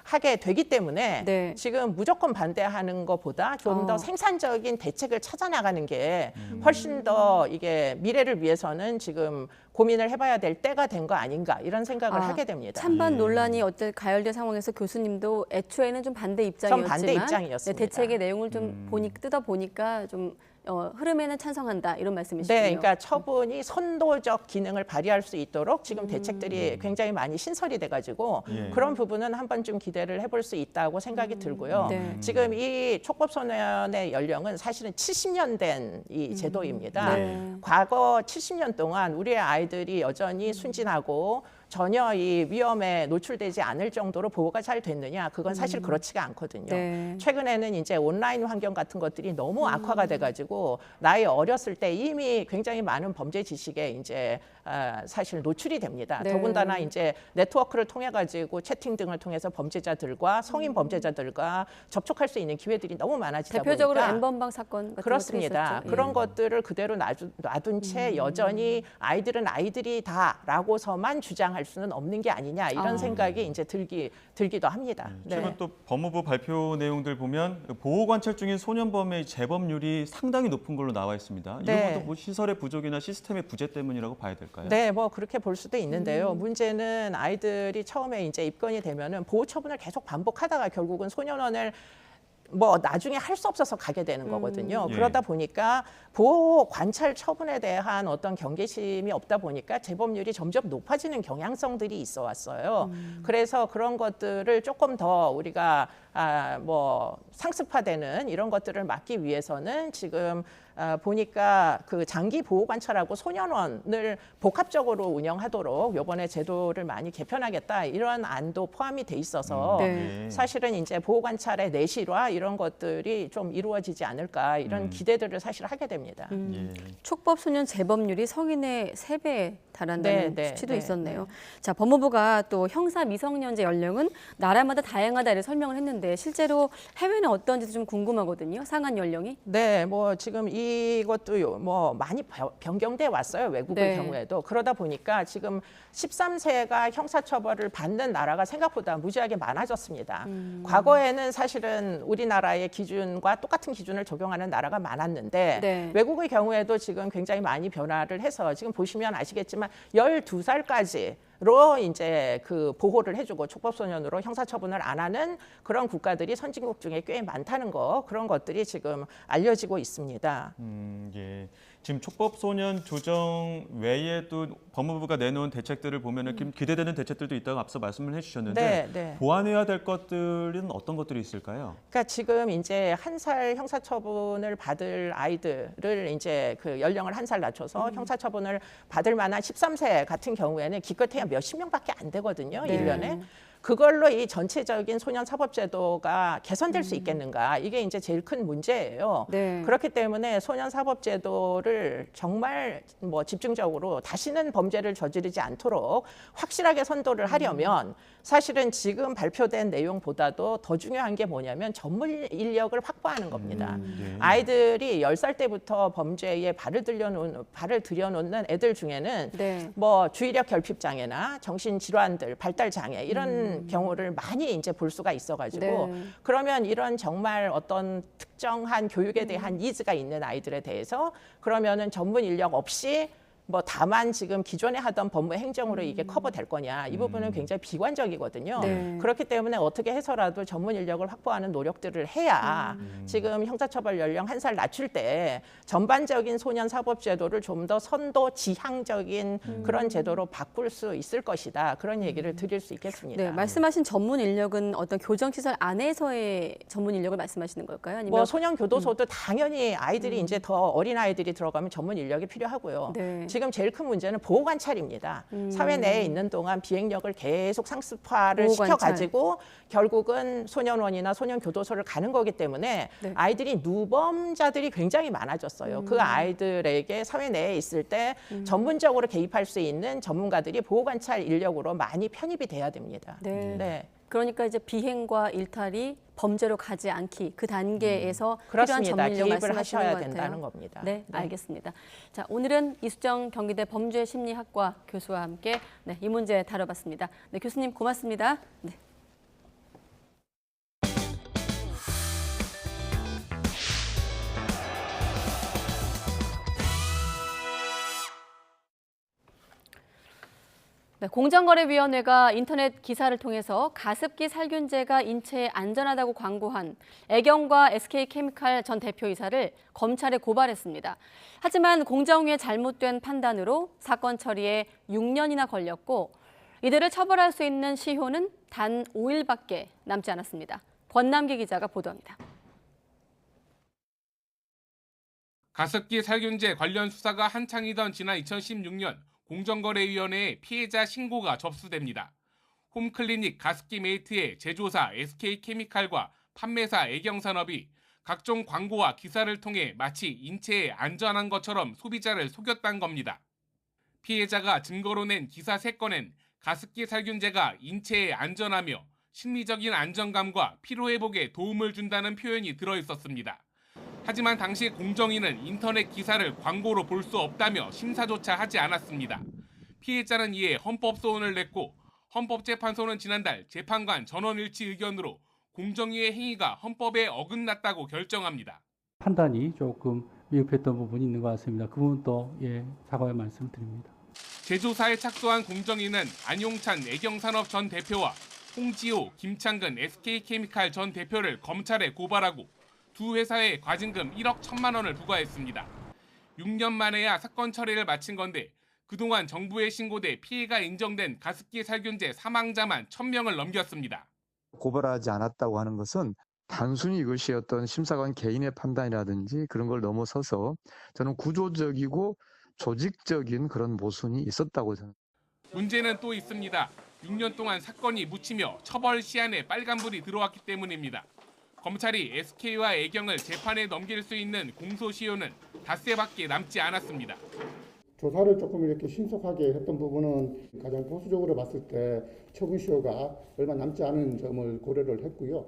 하게 되기 때문에 지금 무조건 반대하는 것보다 좀 더 생산적인 대책을 찾아 나가는 게 훨씬 더 이게 미래를 위해서는 지금 고민을 해봐야 될 때가 된 거 아닌가 이런 생각을 하게 됩니다. 찬반 논란이 어떤 가열된 상황에서 교수님도 애초에는 좀 반대 입장이었지만 좀 반대 입장이었습니다. 대책의 내용을 좀 뜯어 보니까 좀 흐름에는 찬성한다 이런 말씀이시군요. 네, 그러니까 처분이 선도적 기능을 발휘할 수 있도록 지금 대책들이 굉장히 많이 신설이 돼가지고 그런 부분은 한 번쯤 기대를 해볼 수 있다고 생각이 들고요. 지금 이 촉법소년의 연령은 사실은 70년 된 이 제도입니다. 과거 70년 동안 우리의 아이들이 여전히 순진하고 전혀 이 위험에 노출되지 않을 정도로 보호가 잘 됐느냐? 그건 사실 그렇지가 않거든요. 최근에는 이제 온라인 환경 같은 것들이 너무 악화가 돼가지고 나이 어렸을 때 이미 굉장히 많은 범죄 지식에 이제 사실 노출이 됩니다. 더군다나 이제 네트워크를 통해 가지고 채팅 등을 통해서 범죄자들과 성인 범죄자들과 접촉할 수 있는 기회들이 너무 많아지다 대표적으로 보니까 N번방 사건 같은 그렇습니다. 그런 것들을 그대로 놔둔 채 여전히 아이들은 아이들이다라고서만 주장할 수는 없는 게 아니냐 이런 생각이 이제 들기도 합니다. 최근 또 법무부 발표 내용들 보면 보호 관찰 중인 소년범의 재범률이 상당히 높은 걸로 나와 있습니다. 이런 것도 뭐 시설의 부족이나 시스템의 부재 때문이라고 봐야 될까요? 네, 뭐 그렇게 볼 수도 있는데요. 문제는 아이들이 처음에 이제 입건이 되면은 보호 처분을 계속 반복하다가 결국은 소년원을 뭐 나중에 할 수 없어서 가게 되는 거거든요. 그러다 보니까 보호 관찰 처분에 대한 어떤 경계심이 없다 보니까 재범률이 점점 높아지는 경향성들이 있어 왔어요. 그래서 그런 것들을 조금 더 우리가 뭐 상습화되는 이런 것들을 막기 위해서는 지금 보니까 그 장기 보호 관찰하고 소년원을 복합적으로 운영하도록 이번에 제도를 많이 개편하겠다 이런 안도 포함이 돼 있어서 사실은 이제 보호 관찰의 내실화 이런 것들이 좀 이루어지지 않을까 이런 기대들을 사실 하게 됩니다. 촉법 소년 재범률이 성인의 3배에 달한다는 수치도 있었네요. 자, 법무부가 또 형사 미성년자 연령은 나라마다 다양하다 이렇게 설명을 했는데 실제로 해외는 어떤지도 좀 궁금하거든요. 상한 연령이. 네, 뭐 지금 이것도 뭐 많이 변경돼 왔어요. 외국의 경우에도. 그러다 보니까 지금 13세가 형사처벌을 받는 나라가 생각보다 무지하게 많아졌습니다. 과거에는 사실은 우리나라의 기준과 똑같은 기준을 적용하는 나라가 많았는데 외국의 경우에도 지금 굉장히 많이 변화를 해서 지금 보시면 아시겠지만 12살까지로 이제 그 보호를 해주고 촉법소년으로 형사처분을 안 하는 그런 국가들이 선진국 중에 꽤 많다는 그런 것들이 지금 알려지고 있습니다. 지금 촉법소년 조정 외에도 법무부가 내놓은 대책들을 보면 기대되는 대책들도 있다고 앞서 말씀을 해주셨는데 보완해야 될 것들은 어떤 것들이 있을까요? 그러니까 지금 이제 1살 형사처분을 받을 아이들을 이제 그 연령을 1살 낮춰서 형사처분을 받을 만한 13세 같은 경우에는 기껏해야 몇십 명밖에 안 되거든요. 1년에. 그걸로 이 전체적인 소년 사법제도가 개선될 수 있겠는가? 이게 이제 제일 큰 문제예요. 네. 그렇기 때문에 소년 사법제도를 정말 뭐 집중적으로 다시는 범죄를 저지르지 않도록 확실하게 선도를 하려면 사실은 지금 발표된 내용보다도 더 중요한 게 뭐냐면 전문 인력을 확보하는 겁니다. 네. 아이들이 10살 때부터 범죄에 발을 들여놓는 애들 중에는 네. 뭐 주의력 결핍 장애나 정신 질환들, 발달 장애 이런 경우를 많이 이제 볼 수가 있어가지고 네. 그러면 이런 정말 어떤 특정한 교육에 대한 니즈가 있는 아이들에 대해서 그러면은 전문 인력 없이 뭐 다만 지금 기존에 하던 법무 행정으로 이게 커버될 거냐 이 부분은 굉장히 비관적이거든요. 네. 그렇기 때문에 어떻게 해서라도 전문 인력을 확보하는 노력들을 해야 지금 형사처벌 연령 1살 낮출 때 전반적인 소년 사법제도를 좀 더 선도 지향적인 그런 제도로 바꿀 수 있을 것이다. 그런 얘기를 드릴 수 있겠습니다. 네, 말씀하신 전문 인력은 어떤 교정시설 안에서의 전문 인력을 말씀하시는 걸까요? 아니면 뭐 소년 교도소도 당연히 아이들이 이제 더 어린 아이들이 들어가면 전문 인력이 필요하고요. 네. 지금 제일 큰 문제는 보호 관찰입니다. 사회 내에 있는 동안 비행력을 계속 상습화를 보호 관찰. 시켜가지고 결국은 소년원이나 소년 교도소를 가는 거기 때문에 네. 아이들이 누범자들이 굉장히 많아졌어요. 그 아이들에게 사회 내에 있을 때 전문적으로 개입할 수 있는 전문가들이 보호 관찰 인력으로 많이 편입이 돼야 됩니다. 네. 네. 그러니까 이제 비행과 일탈이 범죄로 가지 않기 그 단계에서 필요한 그렇습니다. 전문 인력 개입을 말씀하시는 하셔야 것 같아요. 된다는 겁니다. 네, 알겠습니다. 자, 오늘은 이수정 경기대 범죄심리학과 교수와 함께 네, 이 문제 다뤄봤습니다. 네, 교수님 고맙습니다. 네. 네, 공정거래위원회가 인터넷 기사를 통해서 가습기 살균제가 인체에 안전하다고 광고한 애경과 SK케미칼 전 대표이사를 검찰에 고발했습니다. 하지만 공정위의 잘못된 판단으로 사건 처리에 6년이나 걸렸고 이들을 처벌할 수 있는 시효는 단 5일밖에 남지 않았습니다. 권남기 기자가 보도합니다. 가습기 살균제 관련 수사가 한창이던 지난 2016년 공정거래위원회에 피해자 신고가 접수됩니다. 홈클리닉 가습기 메이트의 제조사 SK케미칼과 판매사 애경산업이 각종 광고와 기사를 통해 마치 인체에 안전한 것처럼 소비자를 속였다는 겁니다. 피해자가 증거로 낸 기사 3건엔 가습기 살균제가 인체에 안전하며 심리적인 안정감과 피로회복에 도움을 준다는 표현이 들어있었습니다. 하지만 당시 공정위는 인터넷 기사를 광고로 볼 수 없다며 심사조차 하지 않았습니다. 피해자는 이에 헌법소원을 냈고 헌법재판소는 지난달 재판관 전원일치 의견으로 공정위의 행위가 헌법에 어긋났다고 결정합니다. 판단이 조금 미흡했던 부분이 있는 것 같습니다. 그 부분도 사과의 말씀드립니다. 제조사에 착수한 공정위는 안용찬 애경산업 전 대표와 홍지호, 김창근 SK케미칼 전 대표를 검찰에 고발하고 두 회사에 과징금 1억 1천만 원을 부과했습니다. 6년 만에야 사건 처리를 마친 건데 그동안 정부에 신고돼 피해가 인정된 가습기 살균제 사망자만 1,000명을 넘겼습니다. 고발하지 않았다고 하는 것은 단순히 이것이 어떤 심사관 개인의 판단이라든지 그런 걸 넘어서서 저는 구조적이고 조직적인 그런 모순이 있었다고 저는. 문제는 또 있습니다. 6년 동안 사건이 묻히며 처벌 시한에 빨간불이 들어왔기 때문입니다. 검찰이 SK와 애경을 재판에 넘길 수 있는 공소시효는 닷새밖에 남지 않았습니다. 조사를 조금 이렇게 신속하게 했던 부분은 가장 보수적으로 봤을 때 처분시효가 얼마 남지 않은 점을 고려를 했고요.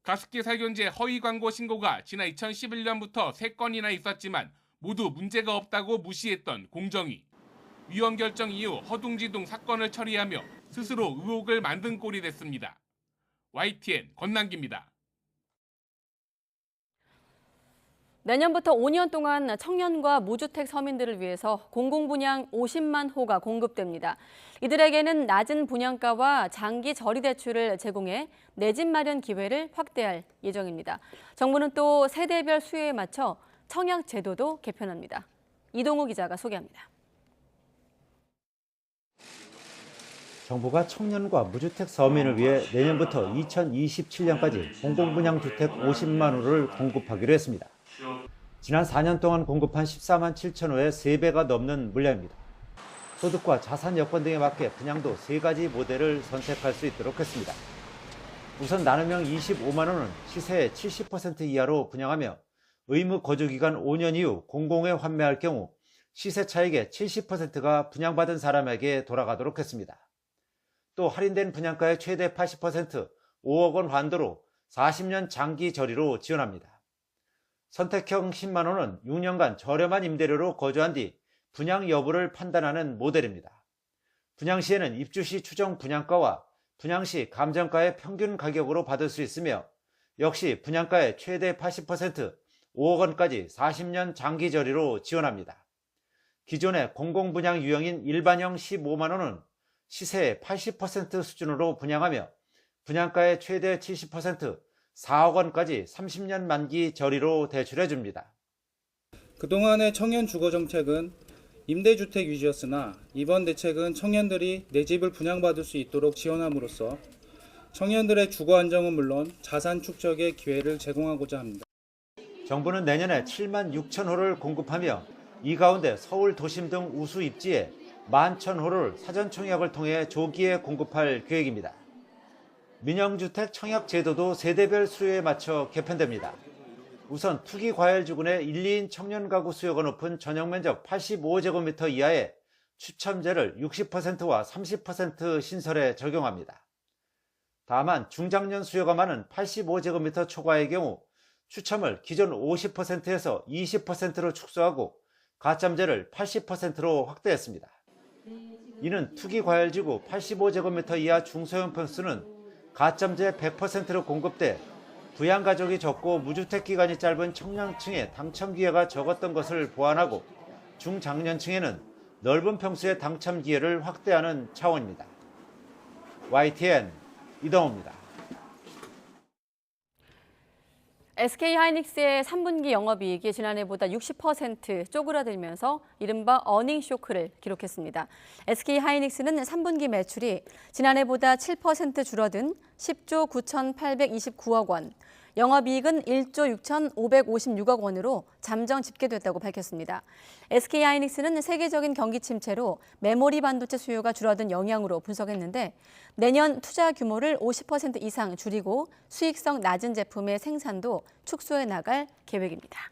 가습기 살균제 허위 광고 신고가 지난 2011년부터 3건이나 있었지만 모두 문제가 없다고 무시했던 공정위. 위헌 결정 이후 허둥지둥 사건을 처리하며 스스로 의혹을 만든 꼴이 됐습니다. YTN 권남기입니다. 내년부터 5년 동안 청년과 무주택 서민들을 위해서 공공분양 50만 호가 공급됩니다. 이들에게는 낮은 분양가와 장기 저리 대출을 제공해 내 집 마련 기회를 확대할 예정입니다. 정부는 또 세대별 수요에 맞춰 청약 제도도 개편합니다. 이동우 기자가 소개합니다. 정부가 청년과 무주택 서민을 위해 내년부터 2027년까지 공공분양 주택 50만 호를 공급하기로 했습니다. 지난 4년 동안 공급한 14만 7천 호의 3배가 넘는 물량입니다. 소득과 자산 여건 등에 맞게 분양도 3가지 모델을 선택할 수 있도록 했습니다. 우선 나눔형 25만 원은 시세의 70% 이하로 분양하며 의무 거주기간 5년 이후 공공에 환매할 경우 시세 차익의 70%가 분양받은 사람에게 돌아가도록 했습니다. 또 할인된 분양가의 최대 80%, 5억 원 환도로 40년 장기 저리로 지원합니다. 선택형 10만 원은 6년간 저렴한 임대료로 거주한 뒤 분양 여부를 판단하는 모델입니다. 분양 시에는 입주 시 추정 분양가와 분양 시 감정가의 평균 가격으로 받을 수 있으며 역시 분양가의 최대 80%, 5억 원까지 40년 장기 저리로 지원합니다. 기존의 공공분양 유형인 일반형 15만 원은 시세의 80% 수준으로 분양하며 분양가의 최대 70%, 4억 원까지 30년 만기 저리로 대출해 줍니다. 그동안의 청년 주거 정책은 임대주택 위주였으나 이번 대책은 청년들이 내 집을 분양받을 수 있도록 지원함으로써 청년들의 주거 안정은 물론 자산 축적의 기회를 제공하고자 합니다. 정부는 내년에 7만 6천 호를 공급하며 이 가운데 서울 도심 등 우수 입지에 11,000호를 사전청약을 통해 조기에 공급할 계획입니다. 민영주택 청약 제도도 세대별 수요에 맞춰 개편됩니다. 우선 투기과열지구내 1, 2인 청년 가구 수요가 높은 전용면적 85제곱미터 이하에 추첨제를 60%와 30% 신설에 적용합니다. 다만 중장년 수요가 많은 85제곱미터 초과의 경우 추첨을 기존 50%에서 20%로 축소하고 가점제를 80%로 확대했습니다. 이는 투기과열지구 85제곱미터 이하 중소형 평수는 가점제 100%로 공급돼 부양가족이 적고 무주택 기간이 짧은 청년층의 당첨 기회가 적었던 것을 보완하고 중장년층에는 넓은 평수의 당첨 기회를 확대하는 차원입니다. YTN 이동호입니다. SK하이닉스의 3분기 영업이익이 지난해보다 60% 쪼그라들면서 이른바 어닝 쇼크를 기록했습니다. SK하이닉스는 3분기 매출이 지난해보다 7% 줄어든 10조 9,829억 원, 영업이익은 1조 6,556억 원으로 잠정 집계됐다고 밝혔습니다. SK하이닉스는 세계적인 경기 침체로 메모리 반도체 수요가 줄어든 영향으로 분석했는데 내년 투자 규모를 50% 이상 줄이고 수익성 낮은 제품의 생산도 축소해 나갈 계획입니다.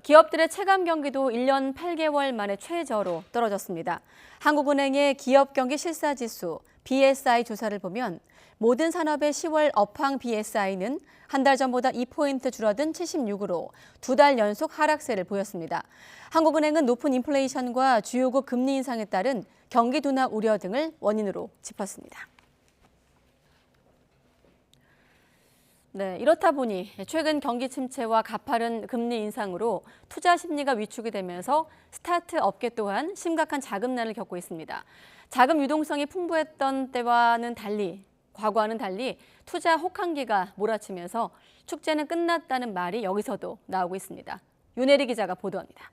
기업들의 체감 경기도 1년 8개월 만에 최저로 떨어졌습니다. 한국은행의 기업경기 실사지수 BSI 조사를 보면 모든 산업의 10월 업황 BSI는 한 달 전보다 2포인트 줄어든 76으로 2달 연속 하락세를 보였습니다. 한국은행은 높은 인플레이션과 주요국 금리 인상에 따른 경기 둔화 우려 등을 원인으로 짚었습니다. 네, 이렇다 보니 최근 경기 침체와 가파른 금리 인상으로 투자 심리가 위축이 되면서 스타트 업계 또한 심각한 자금난을 겪고 있습니다. 자금 유동성이 풍부했던 때와는 달리 과거와는 달리 투자 혹한기가 몰아치면서 축제는 끝났다는 말이 여기서도 나오고 있습니다. 윤혜리 기자가 보도합니다.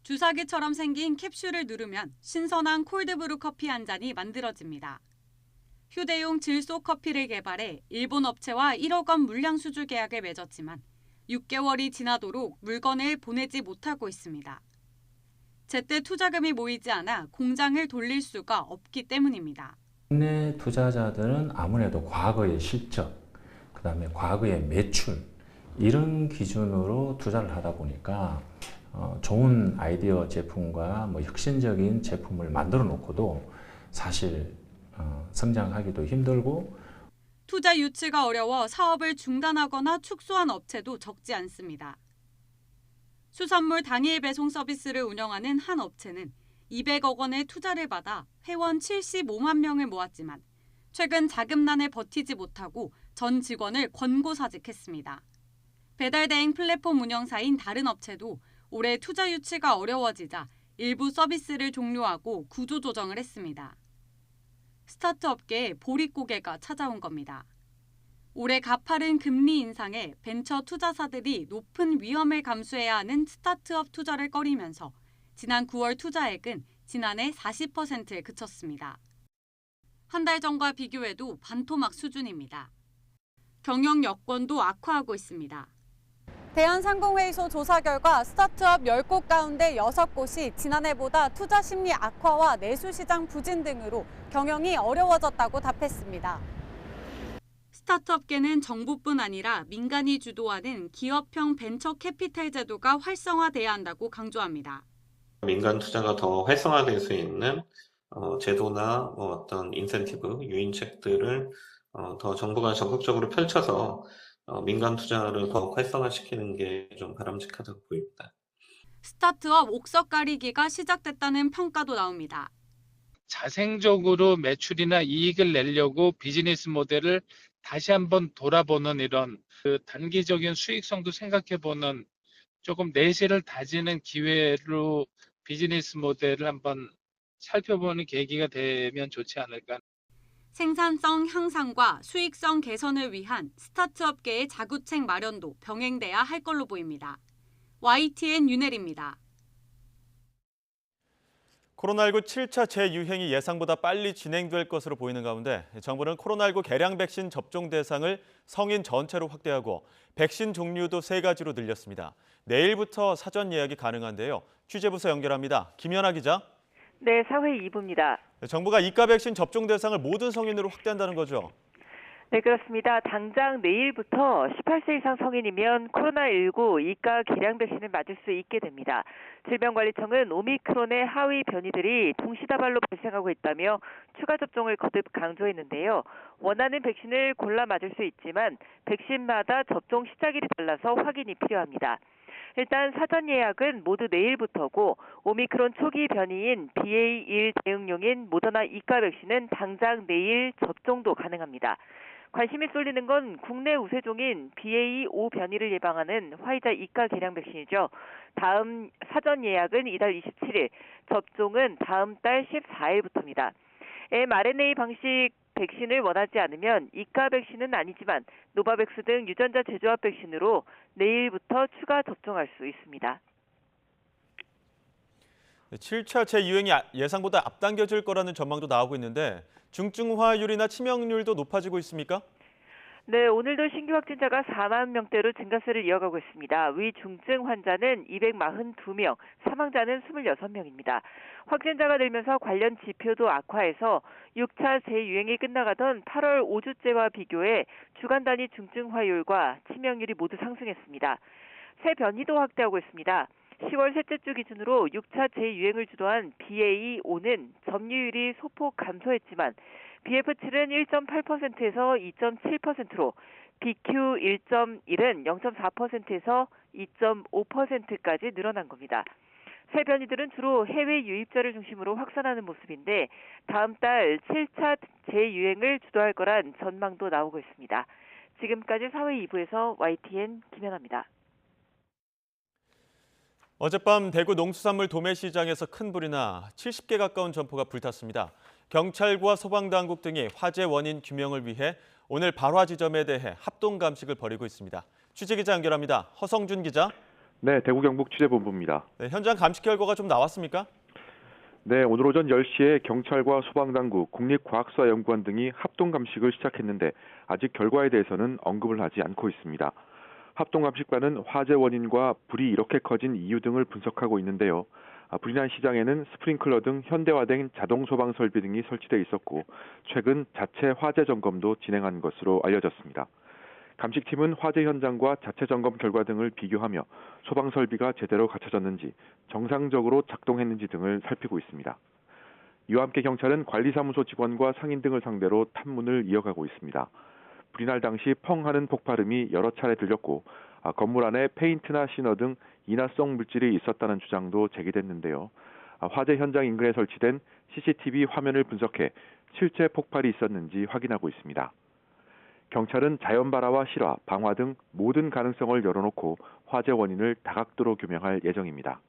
주사기처럼 생긴 캡슐을 누르면 신선한 콜드브루 커피 한 잔이 만들어집니다. 휴대용 질소 커피를 개발해 일본 업체와 1억 원 물량 수주 계약을 맺었지만 6개월이 지나도록 물건을 보내지 못하고 있습니다. 제때 투자금이 모이지 않아 공장을 돌릴 수가 없기 때문입니다. 국내 투자자들은 아무래도 과거의 실적, 그다음에 과거의 매출 이런 기준으로 투자를 하다 보니까 좋은 아이디어 제품과 혁신적인 제품을 만들어 놓고도 사실 성장하기도 힘들고 투자 유치가 어려워 사업을 중단하거나 축소한 업체도 적지 않습니다. 수산물 당일 배송 서비스를 운영하는 한 업체는 200억 원의 투자를 받아 회원 75만 명을 모았지만 최근 자금난에 버티지 못하고 전 직원을 권고사직했습니다. 배달대행 플랫폼 운영사인 다른 업체도 올해 투자 유치가 어려워지자 일부 서비스를 종료하고 구조조정을 했습니다. 스타트업계에 보릿고개가 찾아온 겁니다. 올해 가파른 금리 인상에 벤처 투자사들이 높은 위험을 감수해야 하는 스타트업 투자를 꺼리면서 지난 9월 투자액은 지난해 40%에 그쳤습니다. 한 달 전과 비교해도 반토막 수준입니다. 경영 여건도 악화하고 있습니다. 대한상공회의소 조사 결과 스타트업 10곳 가운데 6곳이 지난해보다 투자 심리 악화와 내수시장 부진 등으로 경영이 어려워졌다고 답했습니다. 스타트업계는 정부뿐 아니라 민간이 주도하는 기업형 벤처 캐피탈 제도가 활성화돼야 한다고 강조합니다. 민간 투자가 더 활성화될 수 있는 제도나 어떤 인센티브, 유인책들을 더 정부가 적극적으로 펼쳐서 민간 투자를 더욱 활성화시키는 게 좀 바람직하다고 보입니다. 스타트업 옥석 가리기가 시작됐다는 평가도 나옵니다. 자생적으로 매출이나 이익을 내려고 비즈니스 모델을 다시 한번 돌아보는 이런 단기적인 수익성도 생각해보는 조금 내실을 다지는 기회로 비즈니스 모델을 한번 살펴보는 계기가 되면 좋지 않을까. 생산성 향상과 수익성 개선을 위한 스타트업계의 자구책 마련도 병행돼야 할 걸로 보입니다. YTN 윤혜리입니다. 코로나19 7차 재유행이 예상보다 빨리 진행될 것으로 보이는 가운데 정부는 코로나19 개량 백신 접종 대상을 성인 전체로 확대하고 백신 종류도 3가지로 늘렸습니다. 내일부터 사전 예약이 가능한데요. 취재부서 연결합니다. 김연아 기자. 네, 사회 2부입니다. 정부가 이가 백신 접종 대상을 모든 성인으로 확대한다는 거죠? 네, 그렇습니다. 당장 내일부터 18세 이상 성인이면 코로나19 이가 개량 백신을 맞을 수 있게 됩니다. 질병관리청은 오미크론의 하위 변이들이 동시다발로 발생하고 있다며 추가 접종을 거듭 강조했는데요. 원하는 백신을 골라 맞을 수 있지만 백신마다 접종 시작일이 달라서 확인이 필요합니다. 일단 사전 예약은 모두 내일부터고 오미크론 초기 변이인 BA.1 대응용인 모더나 이가 백신은 당장 내일 접종도 가능합니다. 관심이 쏠리는 건 국내 우세종인 BA.5 변이를 예방하는 화이자 이가 개량 백신이죠. 다음 사전 예약은 이달 27일, 접종은 다음 달 14일부터입니다. mRNA 방식 백신을 원하지 않으면 이가 백신은 아니지만 노바백스 등 유전자 재조합 백신으로 내일부터 추가 접종할 수 있습니다. 7차 재유행이 예상보다 앞당겨질 거라는 전망도 나오고 있는데 중증화율이나 치명률도 높아지고 있습니까? 네, 오늘도 신규 확진자가 4만 명대로 증가세를 이어가고 있습니다. 위중증 환자는 242명, 사망자는 26명입니다. 확진자가 늘면서 관련 지표도 악화해서 6차 재유행이 끝나가던 8월 5주째와 비교해 주간 단위 중증화율과 치명률이 모두 상승했습니다. 새 변이도 확대하고 있습니다. 10월 셋째 주 기준으로 6차 재유행을 주도한 BA.5는 점유율이 소폭 감소했지만 BF7은 1.8%에서 2.7%로 BQ1.1은 0.4%에서 2.5%까지 늘어난 겁니다. 새 변이들은 주로 해외 유입자를 중심으로 확산하는 모습인데 다음 달 7차 재유행을 주도할 거란 전망도 나오고 있습니다. 지금까지 사회 2부에서 YTN 김연아입니다. 어젯밤 대구 농수산물 도매시장에서 큰 불이 나 70개 가까운 점포가 불탔습니다. 경찰과 소방당국 등이 화재 원인 규명을 위해 오늘 발화 지점에 대해 합동 감식을 벌이고 있습니다. 취재기자 연결합니다. 허성준 기자. 네, 대구 경북 취재본부입니다. 네, 현장 감식 결과가 좀 나왔습니까? 네, 오늘 오전 10시에 경찰과 소방당국, 국립과학수사연구원 등이 합동 감식을 시작했는데 아직 결과에 대해서는 언급을 하지 않고 있습니다. 합동감식반은 화재 원인과 불이 이렇게 커진 이유 등을 분석하고 있는데요. 불이 난 시장에는 스프링클러 등 현대화된 자동 소방 설비 등이 설치돼 있었고 최근 자체 화재 점검도 진행한 것으로 알려졌습니다. 감식팀은 화재 현장과 자체 점검 결과 등을 비교하며 소방 설비가 제대로 갖춰졌는지 정상적으로 작동했는지 등을 살피고 있습니다. 이와 함께 경찰은 관리사무소 직원과 상인 등을 상대로 탐문을 이어가고 있습니다. 불이 날 당시 펑 하는 폭발음이 여러 차례 들렸고 건물 안에 페인트나 시너 등 인화성 물질이 있었다는 주장도 제기됐는데요. 화재 현장 인근에 설치된 CCTV 화면을 분석해 실제 폭발이 있었는지 확인하고 있습니다. 경찰은 자연발화와 실화, 방화 등 모든 가능성을 열어놓고 화재 원인을 다각도로 규명할 예정입니다.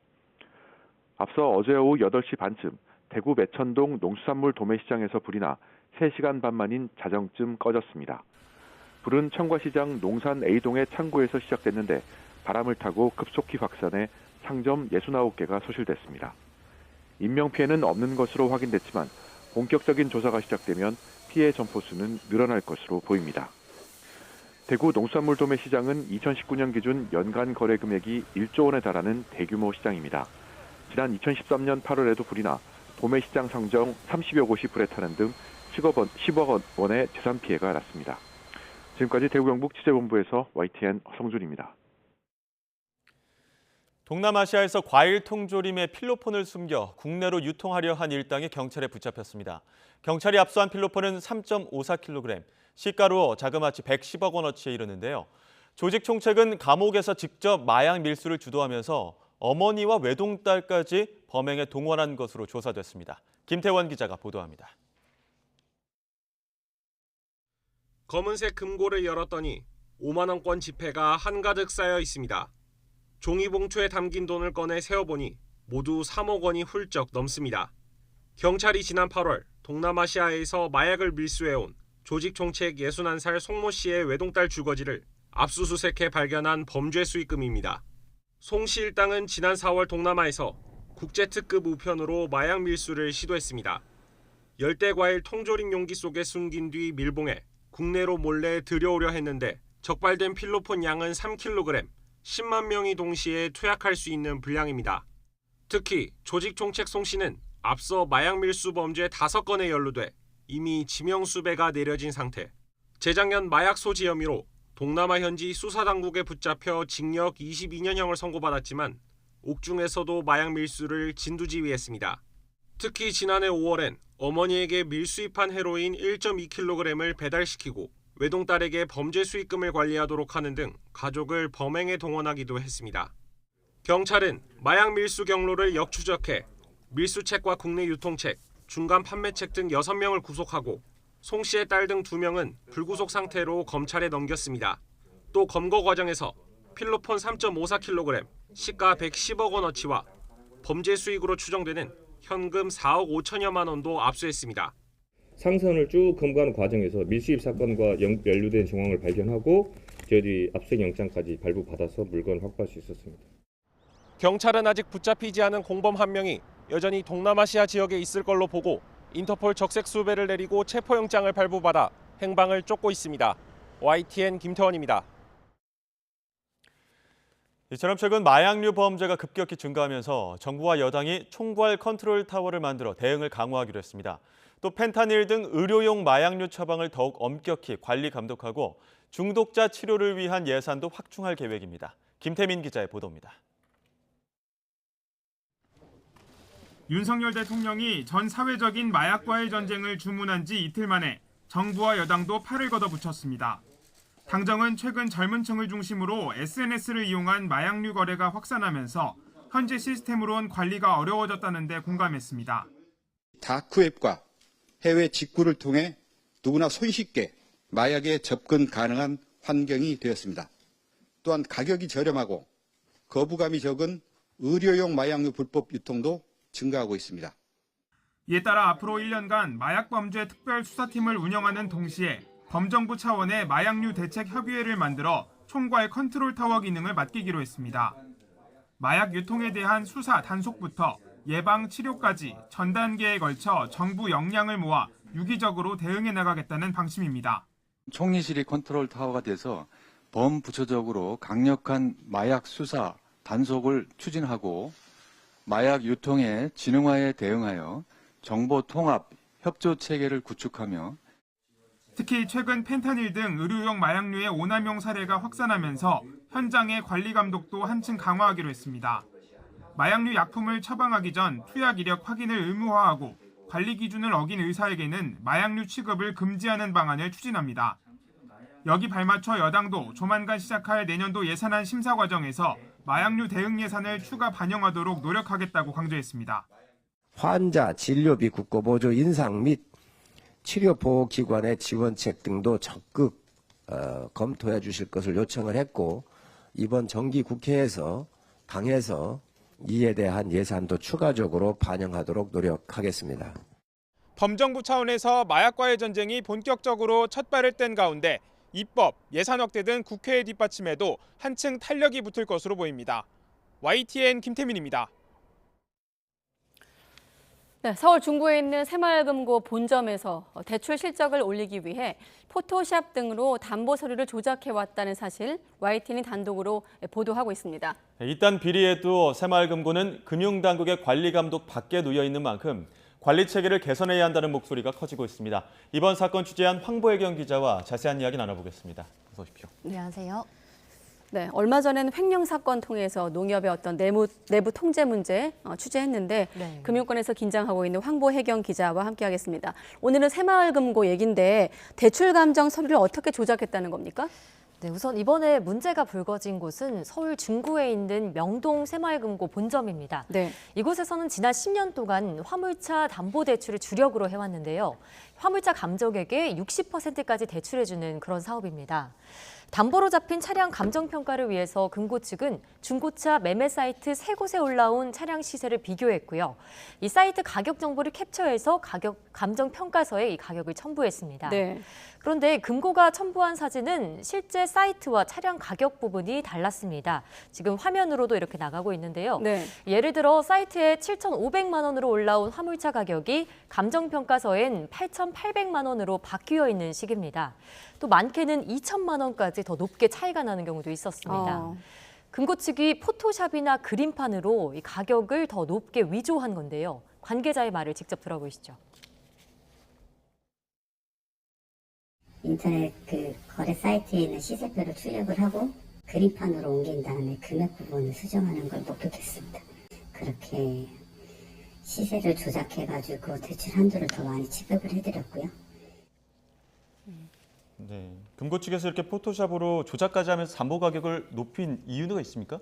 앞서 어제 오후 8시 반쯤 대구 매천동 농수산물 도매시장에서 불이 나 3시간 반 만인 자정쯤 꺼졌습니다. 불은 청과시장 농산 A동의 창고에서 시작됐는데 바람을 타고 급속히 확산해 상점 69개가 소실됐습니다. 인명피해는 없는 것으로 확인됐지만 본격적인 조사가 시작되면 피해 점포수는 늘어날 것으로 보입니다. 대구 농수산물 도매시장은 2019년 기준 연간 거래 금액이 1조 원에 달하는 대규모 시장입니다. 지난 2013년 8월에도 불이 나 도매시장 상점 30여 곳이 불에 타는 등 10억 원의 재산 피해가 났습니다. 지금까지 대구 경북 취재본부에서 YTN 허성준입니다. 동남아시아에서 과일 통조림에 필로폰을 숨겨 국내로 유통하려 한 일당이 경찰에 붙잡혔습니다. 경찰이 압수한 필로폰은 3.54kg, 시가로 자그마치 110억 원어치에 이르는데요. 조직 총책은 감옥에서 직접 마약 밀수를 주도하면서 어머니와 외동딸까지 범행에 동원한 것으로 조사됐습니다. 김태원 기자가 보도합니다. 검은색 금고를 열었더니 5만 원권 지폐가 한가득 쌓여 있습니다. 종이봉투에 담긴 돈을 꺼내 세어보니 모두 3억 원이 훌쩍 넘습니다. 경찰이 지난 8월 동남아시아에서 마약을 밀수해온 조직 총책 61살 송모 씨의 외동딸 주거지를 압수수색해 발견한 범죄 수익금입니다. 송 씨 일당은 지난 4월 동남아에서 국제특급 우편으로 마약 밀수를 시도했습니다. 열대과일 통조림 용기 속에 숨긴 뒤 밀봉해 국내로 몰래 들여오려 했는데 적발된 필로폰 양은 3kg, 10만 명이 동시에 투약할 수 있는 분량입니다. 특히 조직 총책 송 씨는 앞서 마약 밀수 범죄 5건에 연루돼 이미 지명수배가 내려진 상태. 재작년 마약 소지 혐의로 동남아 현지 수사당국에 붙잡혀 징역 22년형을 선고받았지만 옥중에서도 마약 밀수를 진두지휘했습니다. 특히 지난해 5월엔 어머니에게 밀수입한 헤로인 1.2kg을 배달시키고 외동딸에게 범죄 수익금을 관리하도록 하는 등 가족을 범행에 동원하기도 했습니다. 경찰은 마약 밀수 경로를 역추적해 밀수책과 국내 유통책, 중간 판매책 등 6명을 구속하고 송 씨의 딸 등 2명은 불구속 상태로 검찰에 넘겼습니다. 또 검거 과정에서 필로폰 3.54kg, 시가 110억 원어치와 범죄 수익으로 추정되는 현금 4억 5천여만 원도 압수했습니다. 상선을 쭉 검거하는 과정에서 밀수입 사건과 연루된 정황을 발견하고 저희들이 압수영장까지 발부받아서 물건을 확보할 수 있었습니다. 경찰은 아직 붙잡히지 않은 공범 한 명이 여전히 동남아시아 지역에 있을 걸로 보고 인터폴 적색 수배를 내리고 체포영장을 발부받아 행방을 쫓고 있습니다. YTN 김태원입니다. 이처럼 최근 마약류 범죄가 급격히 증가하면서 정부와 여당이 총괄 컨트롤 타워를 만들어 대응을 강화하기로 했습니다. 또 펜타닐 등 의료용 마약류 처방을 더욱 엄격히 관리 감독하고 중독자 치료를 위한 예산도 확충할 계획입니다. 김태민 기자의 보도입니다. 윤석열 대통령이 전 사회적인 마약과의 전쟁을 주문한 지 이틀 만에 정부와 여당도 팔을 걷어붙였습니다. 당정은 최근 젊은 층을 중심으로 SNS를 이용한 마약류 거래가 확산하면서 현재 시스템으론 관리가 어려워졌다는 데 공감했습니다. 다크웹과 해외 직구를 통해 누구나 손쉽게 마약에 접근 가능한 환경이 되었습니다. 또한 가격이 저렴하고 거부감이 적은 의료용 마약류 불법 유통도 증가하고 있습니다. 이에 따라 앞으로 1년간 마약범죄 특별수사팀을 운영하는 동시에 범정부 차원의 마약류 대책 협의회를 만들어 총괄 컨트롤 타워 기능을 맡기기로 했습니다. 마약 유통에 대한 수사 단속부터 예방 치료까지 전 단계에 걸쳐 정부 역량을 모아 유기적으로 대응해 나가겠다는 방침입니다. 총리실이 컨트롤 타워가 돼서 범부처적으로 강력한 마약 수사 단속을 추진하고 마약 유통의 진흥화에 대응하여 정보 통합 협조 체계를 구축하며 특히 최근 펜타닐 등 의료용 마약류의 오남용 사례가 확산하면서 현장의 관리 감독도 한층 강화하기로 했습니다. 마약류 약품을 처방하기 전 투약 이력 확인을 의무화하고 관리 기준을 어긴 의사에게는 마약류 취급을 금지하는 방안을 추진합니다. 여기 발맞춰 여당도 조만간 시작할 내년도 예산안 심사 과정에서 마약류 대응 예산을 추가 반영하도록 노력하겠다고 강조했습니다. 환자 진료비 국고보조 인상 및 치료보호기관의 지원책 등도 적극 검토해 주실 것을 요청을 했고 이번 정기 국회에서 당에서 이에 대한 예산도 추가적으로 반영하도록 노력하겠습니다. 범정부 차원에서 마약과의 전쟁이 본격적으로 첫 발을 뗀 가운데 입법, 예산 확대 등 국회의 뒷받침에도 한층 탄력이 붙을 것으로 보입니다. YTN 김태민입니다. 네, 서울 중구에 있는 새마을금고 본점에서 대출 실적을 올리기 위해 포토샵 등으로 담보 서류를 조작해왔다는 사실 YTN이 단독으로 보도하고 있습니다. 이딴 비리에도 새마을금고는 금융당국의 관리 감독 밖에 놓여 있는 만큼 관리 체계를 개선해야 한다는 목소리가 커지고 있습니다. 이번 사건 취재한 황보혜경 기자와 자세한 이야기 나눠보겠습니다. 어서 오십시오. 안녕하세요. 네, 얼마 전에는 횡령 사건 통해서 농협의 어떤 내부 통제 문제 취재했는데 네. 금융권에서 긴장하고 있는 황보혜경 기자와 함께하겠습니다. 오늘은 새마을금고 얘기인데 대출 감정 서류를 어떻게 조작했다는 겁니까? 네, 우선 이번에 문제가 불거진 곳은 서울 중구에 있는 명동 새마을금고 본점입니다. 네. 이곳에서는 지난 10년 동안 화물차 담보대출을 주력으로 해왔는데요. 화물차 감정액의 60%까지 대출해주는 그런 사업입니다. 담보로 잡힌 차량 감정평가를 위해서 금고 측은 중고차 매매 사이트 3곳에 올라온 차량 시세를 비교했고요. 이 사이트 가격 정보를 캡처해서 감정평가서에 이 가격을 첨부했습니다. 네. 그런데 금고가 첨부한 사진은 실제 사이트와 차량 가격 부분이 달랐습니다. 지금 화면으로도 이렇게 나가고 있는데요. 네. 예를 들어 사이트에 7,500만 원으로 올라온 화물차 가격이 감정평가서엔 8,800만 원으로 바뀌어 있는 시기입니다. 또 많게는 2천만 원까지 더 높게 차이가 나는 경우도 있었습니다. 금고 측이 포토샵이나 그림판으로 이 가격을 더 높게 위조한 건데요. 관계자의 말을 직접 들어보시죠. 인터넷 그 거래 사이트에 있는 시세표를 출력을 하고 그림판으로 옮긴 다음에 금액 부분을 수정하는 걸 목격했습니다. 그렇게 시세를 조작해가지고 대출 한도를 더 많이 지급을 해드렸고요. 네, 금고 측에서 이렇게 포토샵으로 조작까지 하면서 담보 가격을 높인 이유가 있습니까?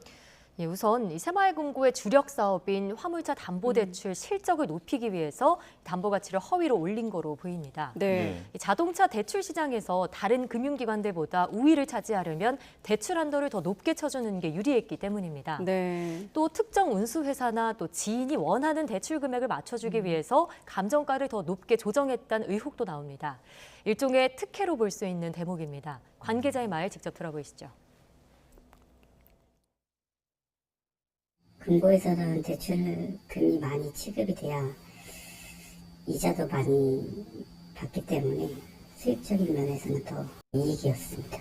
예, 우선 이 새마을금고의 주력 사업인 화물차 담보대출 실적을 높이기 위해서 담보 가치를 허위로 올린 거로 보입니다. 네. 이 자동차 대출 시장에서 다른 금융기관들보다 우위를 차지하려면 대출 한도를 더 높게 쳐주는 게 유리했기 때문입니다. 네. 또 특정 운수회사나 또 지인이 원하는 대출 금액을 맞춰주기 위해서 감정가를 더 높게 조정했다는 의혹도 나옵니다. 일종의 특혜로 볼 수 있는 대목입니다. 관계자의 말 직접 들어보시죠. 금고에서는 대출금이 많이 지급이 돼야 이자도 많이 받기 때문에 수익적인 면에서는 더 이익이었습니다.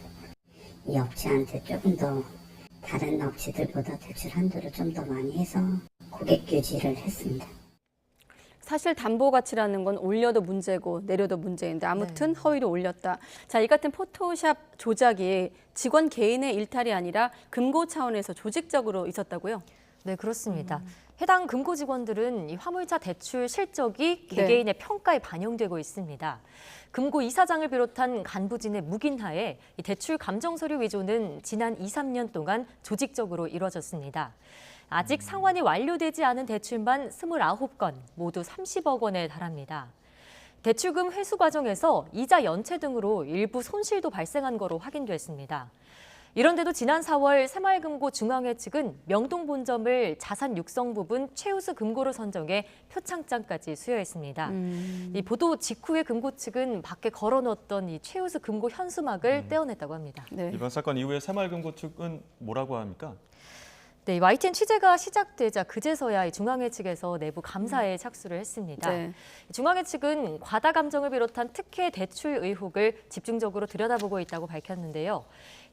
이 업체한테 조금 더 다른 업체들보다 대출 한도를 좀 더 많이 해서 고객 유지를 했습니다. 사실 담보 가치라는 건 올려도 문제고 내려도 문제인데 아무튼 허위로 올렸다. 자, 이 같은 포토샵 조작이 직원 개인의 일탈이 아니라 금고 차원에서 조직적으로 있었다고요? 네, 그렇습니다. 해당 금고 직원들은 이 화물차 대출 실적이 개개인의 평가에 반영되고 있습니다. 금고 이사장을 비롯한 간부진의 묵인하에 이 대출 감정 서류 위조는 지난 2, 3년 동안 조직적으로 이뤄졌습니다. 아직 상환이 완료되지 않은 대출만 29건, 모두 30억 원에 달합니다. 대출금 회수 과정에서 이자 연체 등으로 일부 손실도 발생한 거로 확인됐습니다. 이런데도 지난 4월 새마을금고 중앙회 측은 명동 본점을 자산 육성 부분 최우수 금고로 선정해 표창장까지 수여했습니다. 이 보도 직후에 금고 측은 밖에 걸어놓았던 이 최우수 금고 현수막을 떼어냈다고 합니다. 네. 이번 사건 이후에 새마을금고 측은 뭐라고 합니까? 네, YTN 취재가 시작되자 그제서야 이 중앙회 측에서 내부 감사에 착수를 했습니다. 네. 중앙회 측은 과다 감정을 비롯한 특혜 대출 의혹을 집중적으로 들여다보고 있다고 밝혔는데요.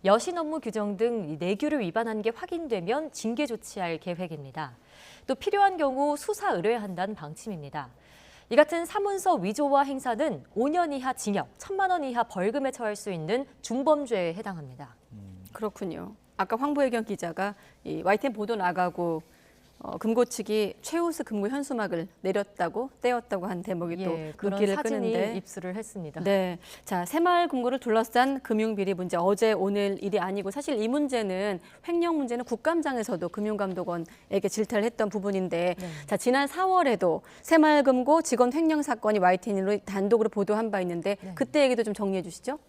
여신 업무 규정 등 내규를 위반한 게 확인되면 징계 조치할 계획입니다. 또 필요한 경우 수사 의뢰한다는 방침입니다. 이 같은 사문서 위조와 행사는 5년 이하 징역, 1,000만 원 이하 벌금에 처할 수 있는 중범죄에 해당합니다. 그렇군요. 아까 황보혜경 기자가 이 YTN 보도 나가고 금고 측이 최우수 금고 현수막을 내렸다고 떼었다고 한 대목이 또 그런 눈길을 사진이 끄는데 입수를 했습니다. 네, 자 새마을금고를 둘러싼 금융비리 문제 어제 오늘 일이 아니고 사실 이 문제는 횡령 문제는 국감장에서도 금융감독원에게 질타를 했던 부분인데 자 지난 4월에도 새마을금고 직원 횡령 사건이 YTN으로 단독으로 보도한 바 있는데 그때 얘기도 좀 정리해 주시죠.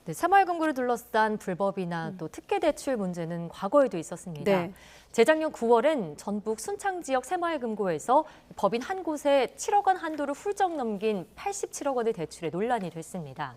네, 새마을금고를 둘러싼 불법이나 또 특혜 대출 문제는 과거에도 있었습니다. 네. 재작년 9월엔 전북 순창 지역 새마을금고에서 법인 한 곳에 7억 원 한도를 훌쩍 넘긴 87억 원의 대출에 논란이 됐습니다.